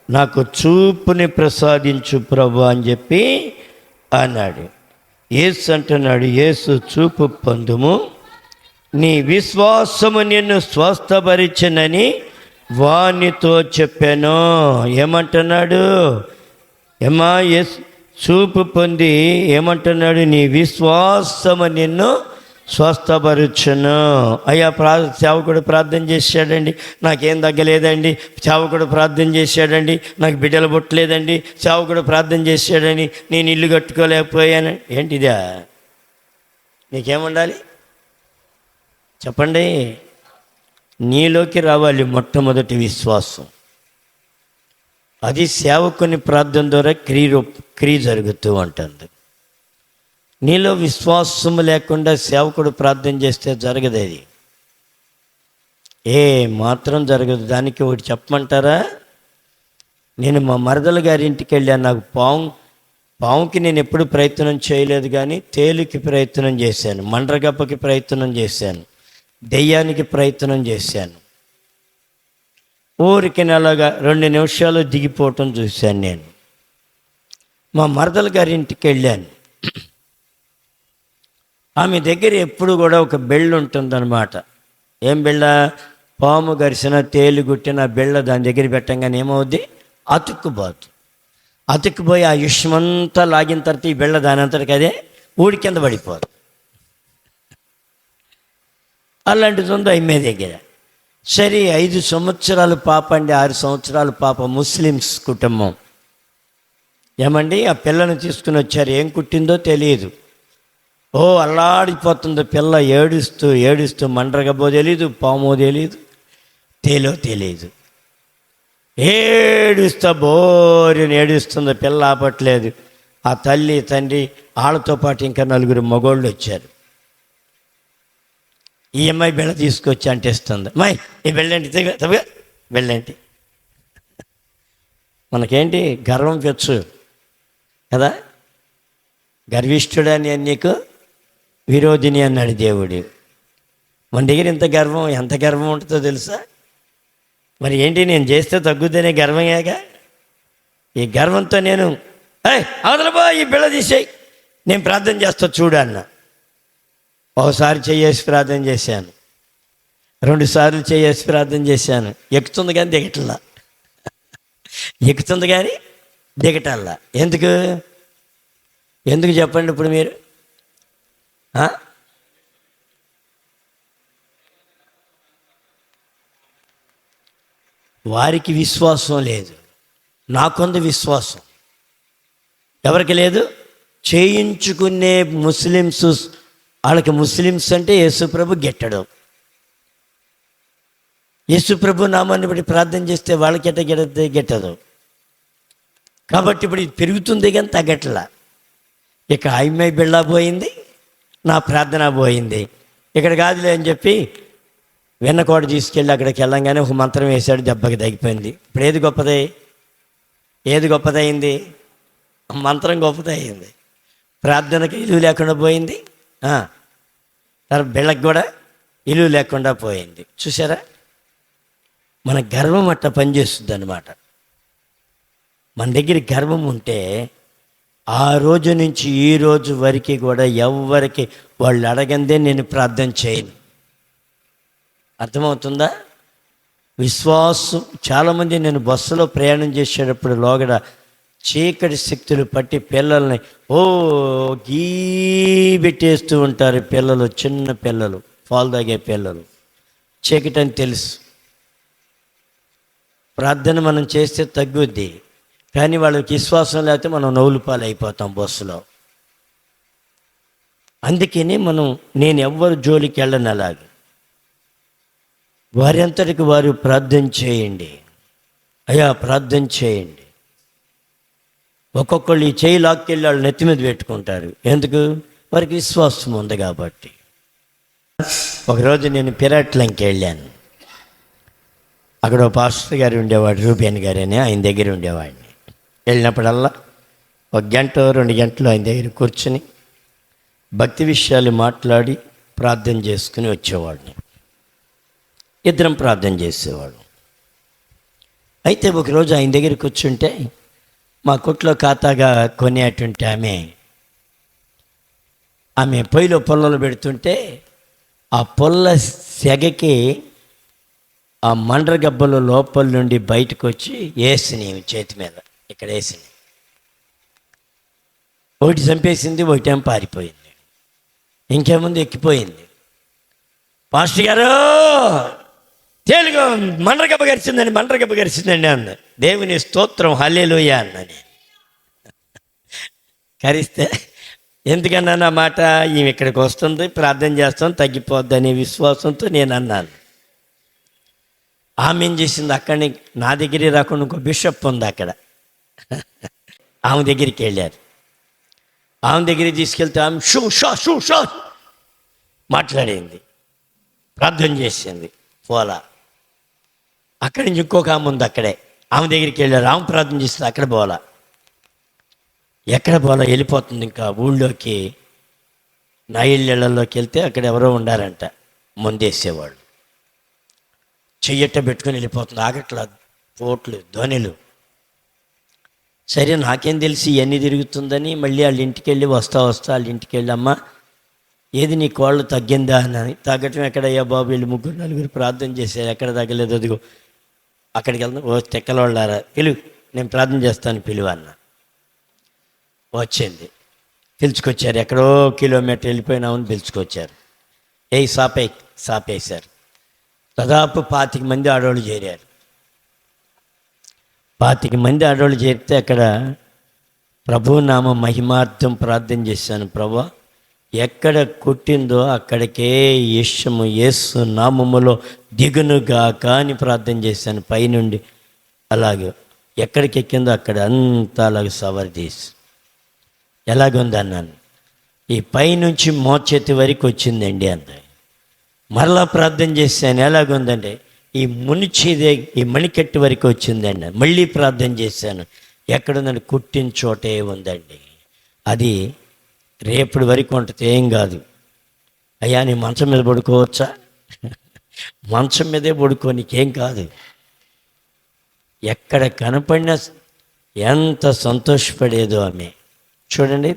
నాకు చూపుని ప్రసాదించు ప్రభు అని చెప్పి అన్నాడు. యేసు అంటున్నాడు, యేసు చూపు పొందుము, నీ విశ్వాసము నిన్ను స్వస్థపరిచెనని వానితో చెప్పాను. ఏమంటున్నాడు? ఏమా యేసు చూపు పొంది ఏమంటున్నాడు? నీ విశ్వాసము నిన్ను స్వస్థపరచును. అయ్యా సేవకుడు ప్రార్థన చేశాడండి, నాకేం తగ్గలేదండి. సేవకుడు ప్రార్థన చేశాడండి, నాకు బిడ్డలు పుట్టలేదండి. సేవకుడు ప్రార్థన చేశాడని నేను ఇల్లు కట్టుకోలేకపోయాను. ఏంటిదా? నీకేముండాలి చెప్పండి? నీలోకి రావాలి మొట్టమొదటి విశ్వాసం. అది సేవకుని ప్రార్థన ద్వారా క్రియ జరుగుతూ ఉంటుంది. నీలో విశ్వాసం లేకుండా సేవకుడు ప్రార్థన చేస్తే జరగదు. అది మాత్రం జరగదు. దానికి ఒకటి చెప్పమంటారా? నేను మా మరదల గారి ఇంటికి వెళ్ళాను. నాకు పావుకి నేను ఎప్పుడు ప్రయత్నం చేయలేదు, కానీ తేలుకి ప్రయత్నం చేశాను, మండ్రగప్పకి ప్రయత్నం చేశాను, దెయ్యానికి ప్రయత్నం చేశాను. ఊరికి అలాగా 2 నిమిషాలు దిగిపోవటం చూశాను. నేను మా మరదల గారి ఇంటికి వెళ్ళాను. ఆమె దగ్గర ఎప్పుడు కూడా ఒక బెళ్ళ ఉంటుందన్నమాట. ఏం బెళ్ళ? పాము గరిసిన తేలు గుట్టిన బెళ్ళ దాని దగ్గర పెట్టంగానే ఏమవుద్ది? అతుక్కుపోయి ఆ యుష్మంతా లాగిన తర్వాత ఈ బెళ్ళ దాని అంతటికి అదే ఊడి కింద పడిపోదు. అలాంటిది ఉంది అమ్మే దగ్గర. సరే 5 సంవత్సరాలు పాప అండి, 6 సంవత్సరాల పాప, ముస్లిమ్స్ కుటుంబం. ఏమండి ఆ పిల్లను తీసుకుని వచ్చారు. ఏం కుట్టిందో తెలియదు. అల్లాడిపోతుంది పిల్ల, ఏడుస్తూ మండ్రగబ్బో తెలీదు, పామో తెలీదు, తేలో తెలీదు. బోరుని ఏడుస్తుంది పిల్ల, ఆపట్లేదు. ఆ తల్లి తండ్రి వాళ్ళతో పాటు ఇంకా 4 మగోళ్ళు వచ్చారు. ఈ అమ్మాయి బెళ్ళ తీసుకొచ్చి అంటేస్తుంది. అమ్మాయి ఈ బెళ్ళేంటి? బెళ్ళేంటి? మనకేంటి గర్వం పెచ్చు కదా. గర్విష్ఠుడని నీకు విరోధిని అన్నాడు దేవుడు. మన దగ్గర ఎంత గర్వం ఉంటుందో తెలుసా? మరి ఏంటి, నేను చేస్తే తగ్గుద్దనే గర్వమేగా. ఈ గర్వంతో నేను అవతలబో ఈ బిళ్ళ తీసేయి, నేను ప్రార్థన చేస్తా చూడు అన్న. ఒకసారి చేసి ప్రార్థన చేశాను, 2 సార్లు చేసి ప్రార్థన చేశాను. ఎక్కుతుంది కానీ దిగటల్లా, ఎక్కుతుంది కానీ దిగటల్లా. ఎందుకు చెప్పండి ఇప్పుడు మీరు? వారికి విశ్వాసం లేదు, నాకుంది విశ్వాసం. ఎవరికి లేదు? చేయించుకునే ముస్లిమ్స్, వాళ్ళకి ముస్లిమ్స్ అంటే యేసుప్రభు గెట్టడం. యేసుప్రభు నామాన్ని బట్టి ప్రార్థన చేస్తే వాళ్ళకి ఎట్ట గెట్టదు. కాబట్టి ఇప్పుడు ఇది పెరుగుతుంది కానీ తగ్గట్లా. ఇక అమ్మాయి బిళ్ళ పోయింది, నా ప్రార్థన పోయింది. ఇక్కడ కాదులే అని చెప్పి వెన్నకోట తీసుకెళ్ళి అక్కడికి వెళ్ళంగానే ఒక మంత్రం వేశాడు, దెబ్బకి తగ్గిపోయింది. ఇప్పుడు ఏది గొప్పదయింది? మంత్రం గొప్పదయింది. ప్రార్థనకి ఇలువ లేకుండా పోయింది, తర్వాత బిళ్ళకి కూడా ఇలువ లేకుండా పోయింది. చూసారా? మన గర్వం అట్లా పనిచేస్తుంది అన్నమాట. మన దగ్గర గర్వం ఉంటే ఆ రోజు నుంచి ఈ రోజు వరకు కూడా ఎవరికి వాళ్ళు అడగందే నేను ప్రార్థన చేయను. అర్థమవుతుందా? విశ్వాసం. చాలామంది నేను బస్సులో ప్రయాణం చేసేటప్పుడు లోగడ చీకటి శక్తులు పట్టి పిల్లల్ని గీ పెట్టేస్తూ ఉంటారు. పిల్లలు, చిన్న పిల్లలు, పాలు తాగే పిల్లలు. చీకటి అని తెలుసు. ప్రార్థన మనం చేస్తే తగ్గుద్ది, కానీ వాళ్ళకి విశ్వాసం లేకపోతే మనం నవ్వుల పాలు అయిపోతాం బస్సులో. అందుకని నేను ఎవ్వరు జోలికి వెళ్ళను. అలాగే వారి అంతటికి వారు ప్రార్థన చేయండి, అయ్యా ప్రార్థన చేయండి. ఒక్కొక్కళ్ళు ఈ చేయి లాక్కెళ్ళి వాళ్ళు నెత్తి మీద పెట్టుకుంటారు. ఎందుకు? వారికి విశ్వాసం ఉంది కాబట్టి. ఒకరోజు నేను పిరాట్లంకి వెళ్ళాను. అక్కడ ఒక పాస్టర్ గారు ఉండేవాడు, రూబేన్ గారు అని, ఆయన దగ్గర ఉండేవాడిని. వెళ్ళినప్పుడల్లా 1 గంట 2 గంటలు ఆయన దగ్గర కూర్చుని భక్తి విషయాలు మాట్లాడి ప్రార్థన చేసుకుని వచ్చేవాడిని. ఇద్దరం ప్రార్థన చేసేవాడు. అయితే ఒకరోజు ఆయన దగ్గర కూర్చుంటే మా కొట్లో ఖాతాగా కొనేటువంటి ఆమె పొయ్యిలో పొల్లలు పెడుతుంటే ఆ పొల్ల సెగకి ఆ మండ్రగబ్బల లోపల నుండి బయటకు వచ్చి వేసిని చేతి మీద ఇక్కడ వేసిని. ఒకటి చంపేసింది, ఒకటేమో పారిపోయింది, ఇంకేముంది ఎక్కిపోయింది. పాస్టర్ గారు తేలుగా మండ్రగబ్బ గరిచిందండి అంది. దేవుని స్తోత్రం, హల్లెలూయా అన్నని. కరిస్తే ఎందుకన్నా నా మాట, ఈమె ఇక్కడికి వస్తుంది, ప్రార్థన చేస్తాం, తగ్గిపోద్ది అనే విశ్వాసంతో నేను అన్నాను. ఆమె ఏం చేసింది, అక్కడిని నా దగ్గరే రాకుండా ఇంకో బిషప్ ఉంది అక్కడ, ఆమె దగ్గరికి వెళ్ళారు. ఆమె దగ్గరికి తీసుకెళ్తే ఆమె షూ మాట్లాడింది, ప్రార్థన చేసింది, పోలా. అక్కడి నుంచి ఇంకొక ఆమె ఉంది అక్కడే, ఆమె దగ్గరికి వెళ్ళారు. ఆమె ప్రార్థన చేస్తుంది, అక్కడ పోలా. ఎక్కడ పోలా, వెళ్ళిపోతుంది ఇంకా ఊళ్ళోకి. నా ఇళ్ళలోకి వెళ్తే అక్కడ ఎవరో ఉండారంట ముందేసేవాళ్ళు. చెయ్యట్ట పెట్టుకుని వెళ్ళిపోతుంది, ఆగట్లా, పోట్లు, ధ్వనులు. సరే నాకేం తెలిసి ఇవన్నీ తిరుగుతుందని మళ్ళీ వాళ్ళ ఇంటికి వెళ్ళి వస్తా వాళ్ళ ఇంటికి వెళ్ళి, అమ్మ ఏది నీ కోళ్ళు తగ్గిందా అని. తగ్గటం ఎక్కడయ్యా బాబు, వీళ్ళు 3-4 ప్రార్థన చేశారు, ఎక్కడ తగ్గలేదు, అదిగో అక్కడికి వెళ్తాం. తెక్కలోళ్ళారా, పిలువు, నేను ప్రార్థన చేస్తాను, పిలువు అన్న. వచ్చింది, పిలుచుకొచ్చారు. ఎక్కడో కిలోమీటర్ వెళ్ళిపోయినామని పిలుచుకొచ్చారు. సాపేశారు. దాదాపు 25 మంది ఆడవాళ్ళు చేరారు. 25 మంది ఆడవాళ్ళు చేరితే అక్కడ ప్రభునామ మహిమార్థం ప్రార్థన చేశాను. ప్రభా, ఎక్కడ కొట్టిందో అక్కడికే యెషము యేసు నామములో దిగునుగా కానీ ప్రార్థన చేశాను. పైనుండి అలాగే ఎక్కడికి ఎక్కిందో అక్కడ అంతా అలాగే సవరదీసి ఎలాగుంది అన్నాను. ఈ పైనుంచి మోచేతి వరకు వచ్చిందండి అంత. మరలా ప్రార్థన చేశాను, ఎలాగుందంటే ఈ ఈ మణికట్టు వరకు వచ్చిందండి. మళ్ళీ ప్రార్థన చేశాను, ఎక్కడుందండి, కుట్టిన చోటే ఉందండి. అది రేపటి వరకు ఉంటుంది, ఏం కాదు. అయ్యా నీ మంచం మీద పడుకోవచ్చా? మంచం మీదే పడుకో, నీకేం కాదు. ఎక్కడ కనపడినా ఎంత సంతోషపడేదో ఆమె. చూడండి,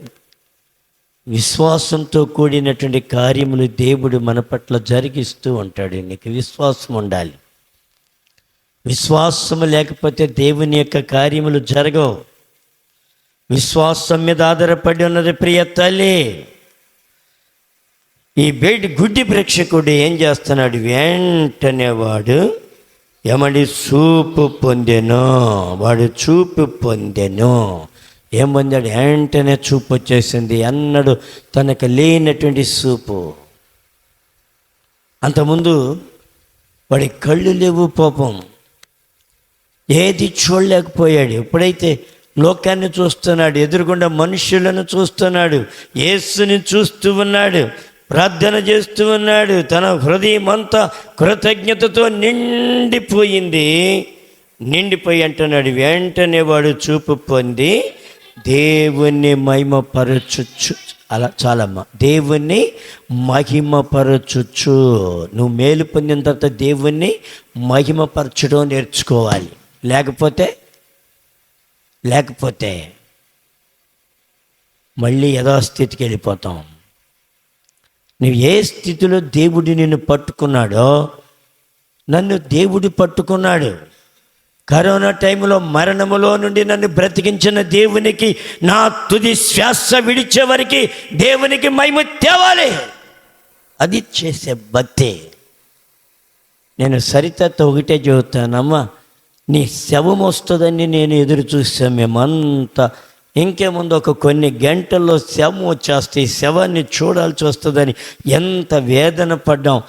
విశ్వాసంతో కూడినటువంటి కార్యములు దేవుడు మన పట్ల జరిగిస్తూ ఉంటాడు. నీకు విశ్వాసం ఉండాలి. విశ్వాసము లేకపోతే దేవుని యొక్క కార్యములు జరగవు. విశ్వాసం మీద ఆధారపడి ఉన్నది ప్రియ తల్లి. ఈ గుడ్డి ప్రేక్షకుడు ఏం చేస్తున్నాడు, వెంటనే వాడు చూపు పొందెను. ఏం పొందాడు? వెంటనే చూపు వచ్చేసింది. అన్నాడు తనకు లేనటువంటి చూపు. అంతకుముందు వాడి కళ్ళు లేవు, పాపం ఏది చూడలేకపోయాడు. ఎప్పుడైతే లోకాన్ని చూస్తున్నాడు, ఎదురుగుండా మనుషులను చూస్తున్నాడు, యేసుని చూస్తూ ఉన్నాడు, ప్రార్థన చేస్తూ ఉన్నాడు, తన హృదయం అంతా కృతజ్ఞతతో నిండిపోయి అంటున్నాడు. వెంటనే వాడు చూపు పొంది దేవుణ్ణి మహిమపరచు అలా చాలమ్మా. దేవుణ్ణి మహిమపరచుచు, నువ్వు మేలు పొందిన తర్వాత దేవుణ్ణి మహిమపరచడం నేర్చుకోవాలి. లేకపోతే మళ్ళీ యథాస్థితికి వెళ్ళిపోతాం. నువ్వు ఏ స్థితిలో దేవుడు నిన్ను పట్టుకున్నాడో, నన్ను దేవుడు పట్టుకున్నాడు. కరోనా టైంలో మరణములో నుండి నన్ను బ్రతికించిన దేవునికి నా తుది శ్వాస విడిచే వరకు దేవునికి మహిమ తేవాలి. అది చేసే భక్తి. నేను సరితతో ఒకటే చెబుతానమ్మా, నీ శవం వస్తుందని నేను ఎదురు చూసాం. మేమంతా ఇంకేముందు ఒక కొన్ని గంటల్లో శవం వచ్చేస్తే ఈ శవాన్ని చూడాల్సి వస్తుందని ఎంత వేదన పడ్డాం.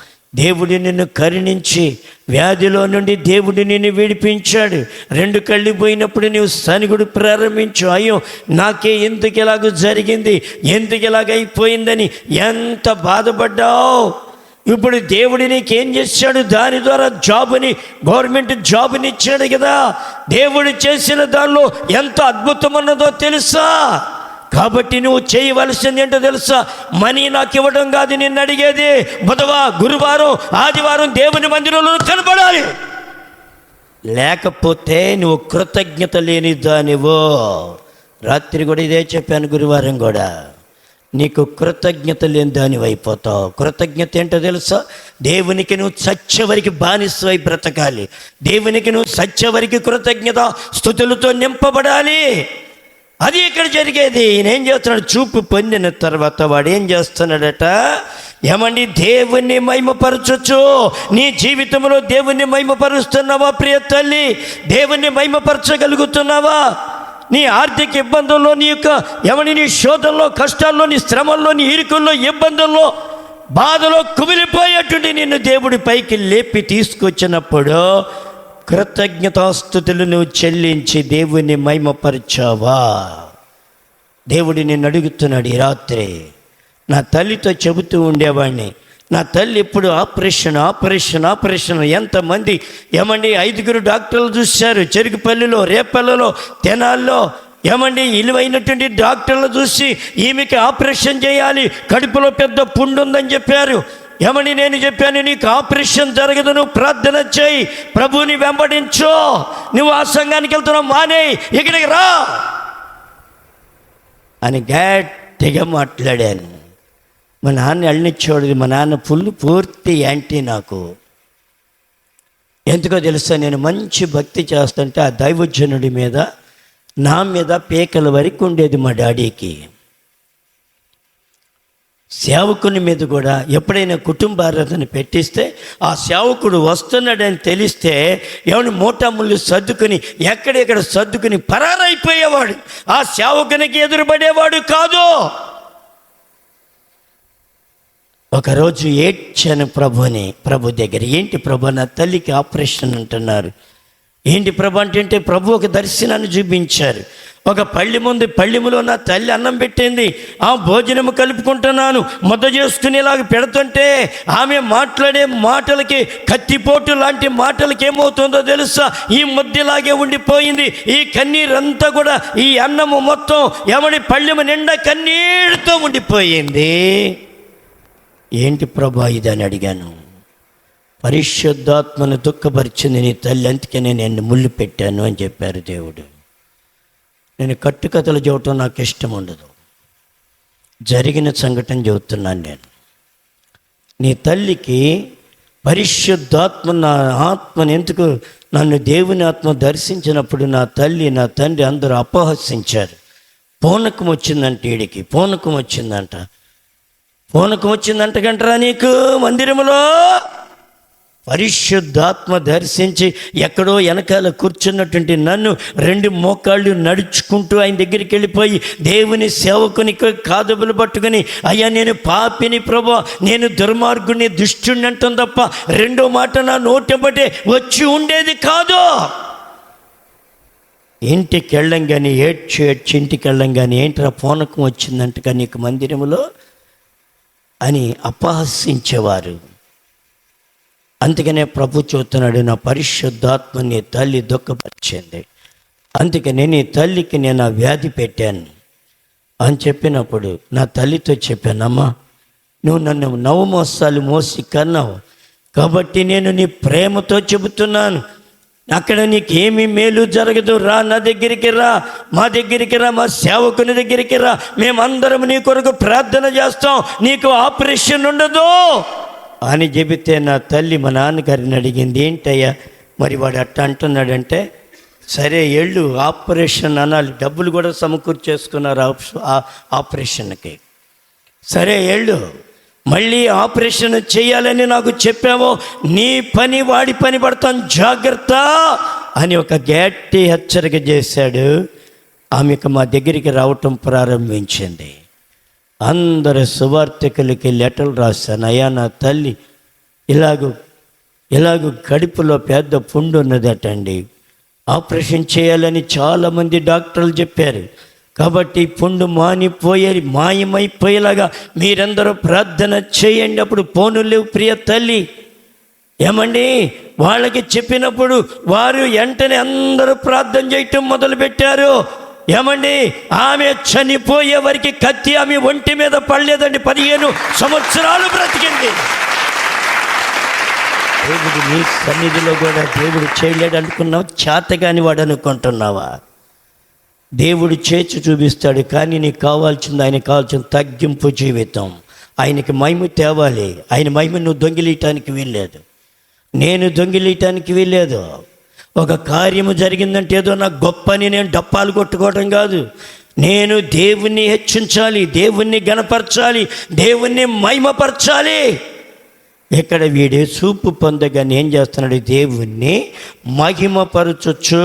దేవుడు నిన్ను కరుణించి వ్యాధిలో నుండి దేవుడు నిన్ను విడిపించాడు. 2 కళ్ళు పోయినప్పుడు నీవు సనుగుడు ప్రారంభించు. అయ్యో నాకే ఎందుకు ఇలాగ జరిగింది, ఎందుకు ఇలాగ అయిపోయిందని ఎంత బాధపడ్డావు. ఇప్పుడు దేవుడు నీకేం చేశాడు? దాని ద్వారా జాబుని, గవర్నమెంట్ జాబుని ఇచ్చాడు కదా. దేవుడు చేసిన దానిలో ఎంత అద్భుతం ఉన్నదో తెలుసా? కాబట్టి నువ్వు చేయవలసింది ఏంటో తెలుసా? మనీ నాకు ఇవ్వడం కాదు నిన్ను అడిగేది. గురువారం ఆదివారం దేవుని మందిరంలో కనపడాలి. లేకపోతే నువ్వు కృతజ్ఞత లేని దానివో. రాత్రి కూడా ఇదే చెప్పాను, గురువారం కూడా. నీకు కృతజ్ఞత లేని దానివి అయిపోతావు. కృతజ్ఞత ఏంటో తెలుసా? దేవునికి నువ్వు సత్యవరికి బానిసవై బ్రతకాలి. దేవునికి నువ్వు సత్యవరికి కృతజ్ఞత స్తుతులతో నింపబడాలి. అది ఇక్కడ జరిగేది. నేనేం చేస్తున్నాడు? చూపు పొందిన తర్వాత వాడు ఏం చేస్తున్నాడట? ఏమండి, దేవుణ్ణి మహిమపరచొచ్చు. నీ జీవితంలో దేవుణ్ణి మహిమపరుస్తున్నావా ప్రియ తల్లి? దేవుణ్ణి మహిమపరచగలుగుతున్నావా? నీ ఆర్థిక ఇబ్బందుల్లో, నీ యొక్క నీ శోధనలో, కష్టాల్లో, నీ శ్రమల్లో, నీ ఇరుకుల్లో, ఇబ్బందుల్లో, బాధలో కుమిలిపోయేటువంటి నిన్ను దేవుడి పైకి లేపి తీసుకొచ్చినప్పుడు కృతజ్ఞతాస్తుతులు నువ్వు చెల్లించి దేవుణ్ణి మహిమపరిచావా? దేవుడు నిన్ను అడుగుతున్నాడు ఈ రాత్రి. నా తల్లితో చెబుతూ ఉండేవాడిని, నా తల్లి ఇప్పుడు ఆపరేషన్. ఎంతమంది 5 డాక్టర్లు చూశారు. చెరుకుపల్లిలో, రేపల్లలో, తెనాల్లో విలువైనటువంటి డాక్టర్లు చూసి ఈమెకి ఆపరేషన్ చేయాలి, కడుపులో పెద్ద పుండు ఉందని చెప్పారు. నేను చెప్పాను, నీకు ఆపరేషన్ జరగదు, నువ్వు ప్రార్థన చేయి, ప్రభువుని వెంబడించు, నువ్వు ఆ సంఘానికి వెళ్తున్నావు, మానేయి, ఇక్కడికి రా అని గట్టిగా మాట్లాడాను. మా నాన్న వెళ్ళనిచ్చాడు. మా నాన్న పూర్తి యాంటీ నాకు. ఎందుకో తెలుసా? నేను మంచి భక్తి చేస్తుంటే ఆ దైవజనుడి మీద, నా మీద పీకల వరకు ఉండేది మా డాడీకి. సేవకుని మీద కూడా ఎప్పుడైనా కుటుంబారాధన పెట్టిస్తే ఆ సేవకుడు వస్తున్నాడని తెలిస్తే మూటముళ్ళు సర్దుకుని ఎక్కడెక్కడ సర్దుకుని పరారైపోయేవాడు. ఆ సేవకునికి ఎదురుపడేవాడు కాదు. ఒకరోజు ఏడ్చాను ప్రభు దగ్గర. ఏంటి ప్రభు, నా తల్లికి ఆపరేషన్ అంటున్నారు. ఏంటి ప్రభు అంటే ప్రభు ఒక దర్శనాన్ని చూపించారు. ఒక పళ్ళెములో నా తల్లి అన్నం పెట్టింది, ఆ భోజనము కలుపుకుంటున్నాను, ముద్ద చేసుకునేలాగా పెడుతుంటే ఆమె మాట్లాడే మాటలకి, కత్తిపోటు లాంటి మాటలకి ఏమవుతుందో తెలుసా? ఈ ముద్దలాగే ఉండిపోయింది. ఈ కన్నీరంతా కూడా, ఈ అన్నము మొత్తం పళ్ళెము నిండా కన్నీరుతో ఉండిపోయింది. ఏంటి ప్రభా ఇదని అడిగాను. పరిశుద్ధాత్మను దుఃఖపరిచింది నీ తల్లి, అందుకే నేను ముళ్ళు పెట్టాను అని చెప్పారు దేవుడు. నేను కట్టుకథలు చెబుతాం నాకు ఇష్టం ఉండదు, జరిగిన సంఘటన చెబుతున్నాను నేను. నీ తల్లికి పరిశుద్ధాత్మ, నా ఆత్మను ఎందుకు, నన్ను దేవుని ఆత్మ దర్శించినప్పుడు నా తల్లి, నా తండ్రి అందరూ అపహసించారు. పూనకం వచ్చిందంట, వీడికి పూనకం వచ్చిందంట గంటరా నీకు మందిరములో. పరిశుద్ధాత్మ దర్శించి ఎక్కడో వెనకాల కూర్చున్నటువంటి నన్ను 2 మోకాళ్ళు నడుచుకుంటూ ఆయన దగ్గరికి వెళ్ళిపోయి దేవుని సేవకుని కాదుబులు పట్టుకుని, అయ్యా నేను పాపిని ప్రభా, నేను దుర్మార్గుని, దుష్టుని అంటాం తప్ప రెండో మాట నా నోటెంబటే వచ్చి ఉండేది కాదు. ఇంటికి వెళ్ళంగానే ఏడ్చి ఇంటికి వెళ్ళంగానే ఏంట్రా పూనకం వచ్చిందంటగా నీకు మందిరములో అని అపహసించేవారు. అందుకనే ప్రభు చూస్తున్నాడు, నా పరిశుద్ధాత్మ నీ తల్లి దుఃఖపరిచింది, అందుకనే నీ తల్లికి నేను ఆ వ్యాధి పెట్టాను. అని చెప్పినప్పుడు నా తల్లితో చెప్పానమ్మా, నువ్వు నన్ను నవమోసాలు మోసి కన్నావు కాబట్టి నేను నీ ప్రేమతో చెబుతున్నాను, అక్కడ నీకేమీ మేలు జరగదు, రా నా దగ్గరికి రా, మా దగ్గరికి రా, మా సేవకుని దగ్గరికి రా, మేమందరం నీ కొరకు ప్రార్థన చేస్తాం, నీకు ఆపరేషన్ ఉండదు అని చెబితే నా తల్లి మా నాన్నగారిని అడిగింది, ఏంటయ్యా మరి వాడు అట్ట అంటున్నాడంటే, సరే ఎళ్ళు ఆపరేషన్ అనాలి, డబ్బులు కూడా సమకూర్చేసుకున్నారు ఆపరేషన్కి, సరే ఎళ్ళు, మళ్ళీ ఆపరేషన్ చేయాలని నాకు చెప్పావో నీ పని వాడి పని పడతాను జాగ్రత్త అని ఒక గట్టి హెచ్చరిక చేశాడు. ఆమెకు మా దగ్గరికి రావటం ప్రారంభించింది. అందరు సువార్థికులకి లెటర్లు రాశాను, అయ్యా నా తల్లి ఇలాగూ కడుపులో పెద్ద పుండు ఉన్నదటండి, ఆపరేషన్ చేయాలని చాలామంది డాక్టర్లు చెప్పారు, కాబట్టి పుండు మాయమైపోయేలాగా మీరందరూ ప్రార్థన చేయండి. అప్పుడు ఫోను లేవు ప్రియ తల్లి, ఏమండి వాళ్ళకి చెప్పినప్పుడు వారు వెంటనే అందరూ ప్రార్థన చేయటం మొదలుపెట్టారు. ఏమండి ఆమె చనిపోయే వరకు కత్తి ఆమె ఒంటి మీద పడలేదండి, 15 సంవత్సరాలు బ్రతికింది. దేవుడు నీ సన్నిధిలో కూడా దేవుడు చేయలేడు అనుకున్నావు, చేతగాని వాడు అనుకుంటున్నావా? దేవుడు చేర్చి చూపిస్తాడు, కానీ నీకు కావాల్సింది, ఆయనకు కావాల్సిన తగ్గింపు జీవితం, ఆయనకి మహిమ తేవాలి. ఆయన మహిమ నువ్వు దొంగిలీయటానికి వీల్లేదు, నేను దొంగిలీయటానికి వీల్లేదు. ఒక కార్యము జరిగిందంటే ఏదో నాకు గొప్ప అని నేను డప్పాలు కొట్టుకోవడం కాదు, నేను దేవుణ్ణి హెచ్చించాలి, దేవుణ్ణి గణపరచాలి, దేవుణ్ణి మహిమపరచాలి. ఇక్కడ వీడే చూపు పొందగానే ఏం చేస్తున్నాడు, దేవుణ్ణి మహిమపరచొచ్చు.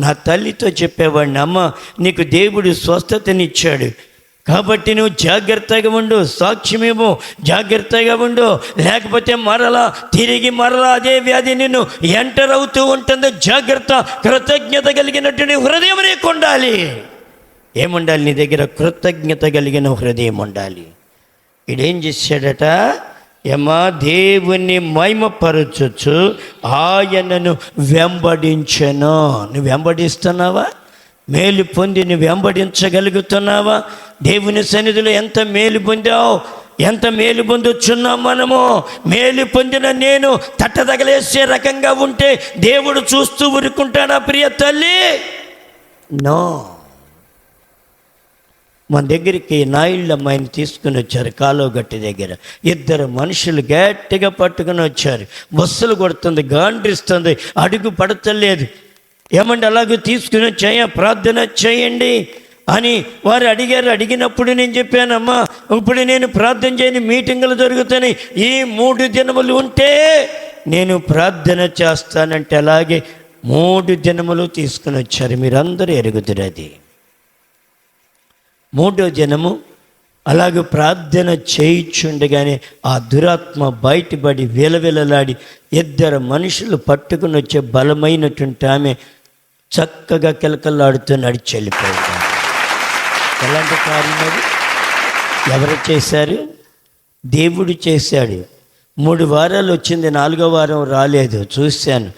నా తల్లితో చెప్పేవాడిని, అమ్మ నీకు దేవుడు స్వస్థతనిచ్చాడు కాబట్టి నువ్వు జాగ్రత్తగా ఉండు, సాక్ష్యమేమో జాగ్రత్తగా ఉండు, లేకపోతే తిరిగి అదే వ్యాధి నిన్ను ఎంటర్ అవుతూ ఉంటుంది. జాగ్రత్త, కృతజ్ఞత కలిగినటువంటి హృదయం నీకు ఉండాలి. ఏముండాలి నీ దగ్గర? కృతజ్ఞత కలిగిన హృదయం ఉండాలి. ఇడేం చేశాడట, ఏమా దేవుణ్ణి మహిమపరచొచ్చు, ఆయనను వెంబడించెను. నువ్వు వెంబడిస్తున్నావా? మేలు పొంది నువ్వు వెంబడించగలుగుతున్నావా? దేవుని సన్నిధిలో ఎంత మేలు పొందావు, ఎంత మేలు పొందొచ్చున్నాం మనము. మేలు పొందిన నేను తట్టదగలేసే రకంగా ఉంటే దేవుడు చూస్తూ ఊరుకుంటాడా ప్రియ తల్లి? నో. మన దగ్గరికి నాయుళ్ళ అమ్మాయిని తీసుకుని వచ్చారు, కాలువగట్టి దగ్గర 2 మనుషులు గట్టిగా పట్టుకుని వచ్చారు. బస్సులు కొడుతుంది, గాండ్రిస్తుంది, అడుగు పడతలేదు. ఏమంటే అలాగే తీసుకుని వచ్చాయా, ప్రార్థన చేయండి అని వారు అడిగారు. అడిగినప్పుడు నేను చెప్పానమ్మా, ఇప్పుడు నేను ప్రార్థన చేయని మీటింగులు జరుగుతాయి, ఈ 3 దినములు ఉంటే నేను ప్రార్థన చేస్తానంటే అలాగే 3 దినములు తీసుకుని వచ్చారు. మీరందరూ ఎరుగుదురు. అది 3వ దినము అలాగే ప్రార్థన చేయించుండగానే ఆ దురాత్మ బయటపడి విలవిలలాడి 2 మనుషులు పట్టుకుని వచ్చే బలమైనటువంటి ఆమె చక్కగా కిలకలాడుతూ నడిచి వెళ్ళిపోయింది. ఎలాంటి కార్యం అది? ఎవరు చేశారు? దేవుడు చేశాడు. 3 వారాలు వచ్చింది, 4వ వారం రాలేదు. చూశాను.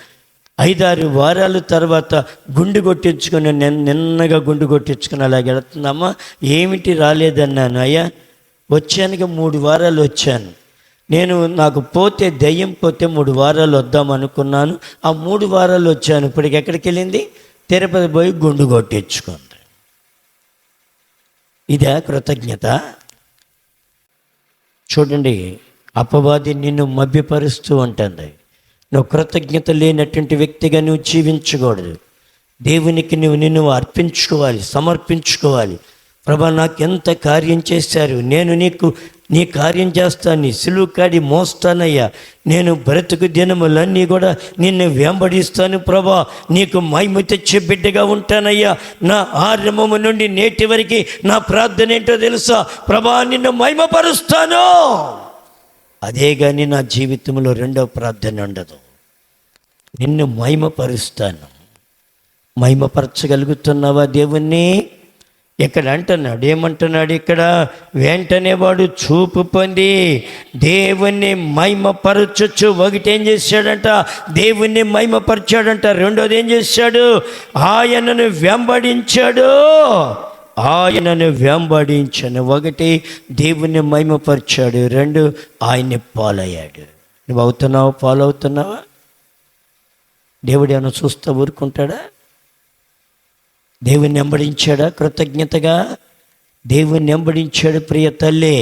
5-6 వారాల తర్వాత గుండు కొట్టించుకొని నిన్నగా గుండు కొట్టించుకుని అలాగే వెళుతుందమ్మా. ఏమిటి రాలేదన్నాను. అయ్యా వచ్చానుగా 3 వారాలు వచ్చాను నేను, నాకు పోతే దయ్యం పోతే 3 వారాలు వద్దాం అనుకున్నాను. ఆ 3 వారాలు వచ్చాను. ఇప్పటికి ఎక్కడికి వెళ్ళింది? తిరుపతి పోయి గుండు కొట్టించుకుంది. ఇదే కృతజ్ఞత? చూడండి, అపవాది నిన్ను మభ్యపరుస్తూ ఉంటుంది. నువ్వు కృతజ్ఞత లేనటువంటి వ్యక్తిగా నువ్వు జీవించకూడదు. దేవునికి నిన్ను అర్పించుకోవాలి, సమర్పించుకోవాలి. ప్రభా నాకు ఎంత కార్యం చేశారు, నేను నీ కార్యం చేస్తాను, నీ సిలువ కాడి మోస్తానయ్యా, నేను బ్రతుకు దినములన్నీ కూడా నిన్ను వెంబడిస్తాను ప్రభా, నీకు మహిమ తెచ్చే బిడ్డగా ఉంటానయ్యా. నా ఆరంభము నుండి నేటి వరకు నా ప్రార్థన ఏంటో తెలుసా ప్రభా, నిన్ను మహిమపరుస్తాను. అదే కానీ నా జీవితంలో 2వ ప్రార్థన ఉండదు. నిన్ను మహిమపరుస్తాను. మహిమపరచగలుగుతున్నావా దేవుణ్ణి? ఇక్కడ అంటున్నాడు, ఏమంటున్నాడు ఇక్కడ? వెంటనే వాడు చూపు పొంది దేవుణ్ణి మహిమపరచొచ్చు. ఒకటేం చేశాడంట? దేవుణ్ణి మహిమపరిచాడంట. 2వది ఏం చేశాడు? ఆయనను వెంబడించాడు. ఆయనను వెంబడించను. 1 దేవుణ్ణి మహిమపరిచాడు, 2 ఆయన్ని పాలయ్యాడు. నువ్వు అవుతున్నావా? ఫాలో అవుతున్నావా? దేవుడు ఏమైనా చూస్తూ ఊరుకుంటాడా? దేవుణ్ణి వెంబడించాడా కృతజ్ఞతగా? దేవుణ్ణి వెంబడించాడు. ప్రియ తల్లి,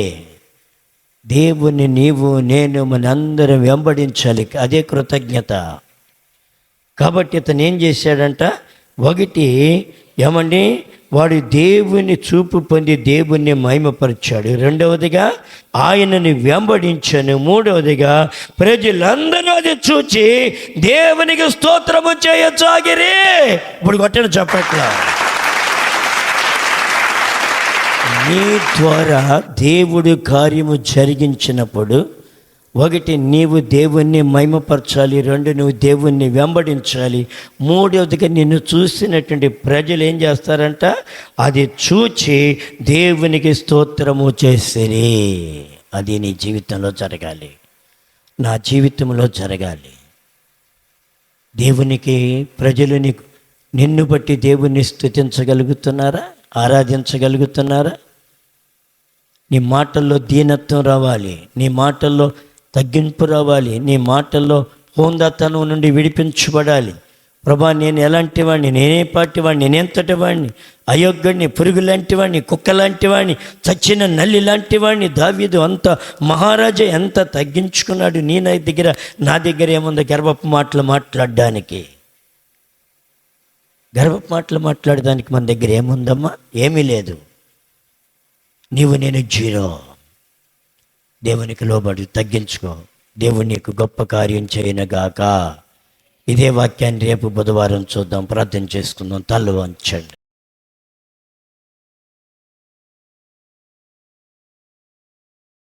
దేవుణ్ణి నీవు నేను మనందరం వెంబడించాలి, అదే కృతజ్ఞత. కాబట్టి ఇతను ఏం చేశాడంట? 1 ఏమండి, వాడు దేవుని చూపు పొంది దేవుణ్ణి మహిమపరిచాడు. 2వదిగా ఆయనని వెంబడించాను. 3వదిగా ప్రజలందరూ అది చూచి దేవునికి స్తోత్రము చేయసాగిరి. ఇప్పుడు కొట్టను చెప్పట్లా. నీ ద్వారా దేవుడు కార్యము జరిగించినప్పుడు 1 నీవు దేవుణ్ణి మహిమపరచాలి, 2 నువ్వు దేవుణ్ణి వెంబడించాలి, 3వదిగా నిన్ను చూసినటువంటి ప్రజలు ఏం చేస్తారంట? అది చూచి దేవునికి స్తోత్రము చేసిరి. అది నీ జీవితంలో జరగాలి, నా జీవితంలో జరగాలి. దేవునికి ప్రజలు నిన్ను బట్టి దేవుణ్ణి స్తుతించగలుగుతున్నారా? ఆరాధించగలుగుతున్నారా? నీ మాటల్లో దీనత్వం రావాలి, నీ మాటల్లో తగ్గింపు రావాలి, నీ మాటల్లో హోందాతనం నుండి విడిపించబడాలి. ప్రభా, నేను ఎలాంటి వాడిని, నేనే పాటి వాడిని, నేనెంతటి వాడిని, అయోగ్యుడిని, పురుగు లాంటి వాడిని, కుక్క లాంటి వాడిని, చచ్చిన నల్లి లాంటి వాడిని. దావీదు అంత మహారాజా ఎంత తగ్గించుకున్నాడు. నా దగ్గర ఏముంది గర్వపు మాటలు మాట్లాడడానికి? గర్వపు మాటలు మాట్లాడడానికి మన దగ్గర ఏముందమ్మా? ఏమీ లేదు. నీవు నేను 0. దేవునికి లోబడి తగ్గించుకో, దేవుడు నీకు గొప్ప కార్యం చేయనుగాక. ఇదే వాక్యాన్ని రేపు బుధవారం చూద్దాం, ప్రార్థన చేసుకుందాం. తల వంచండి.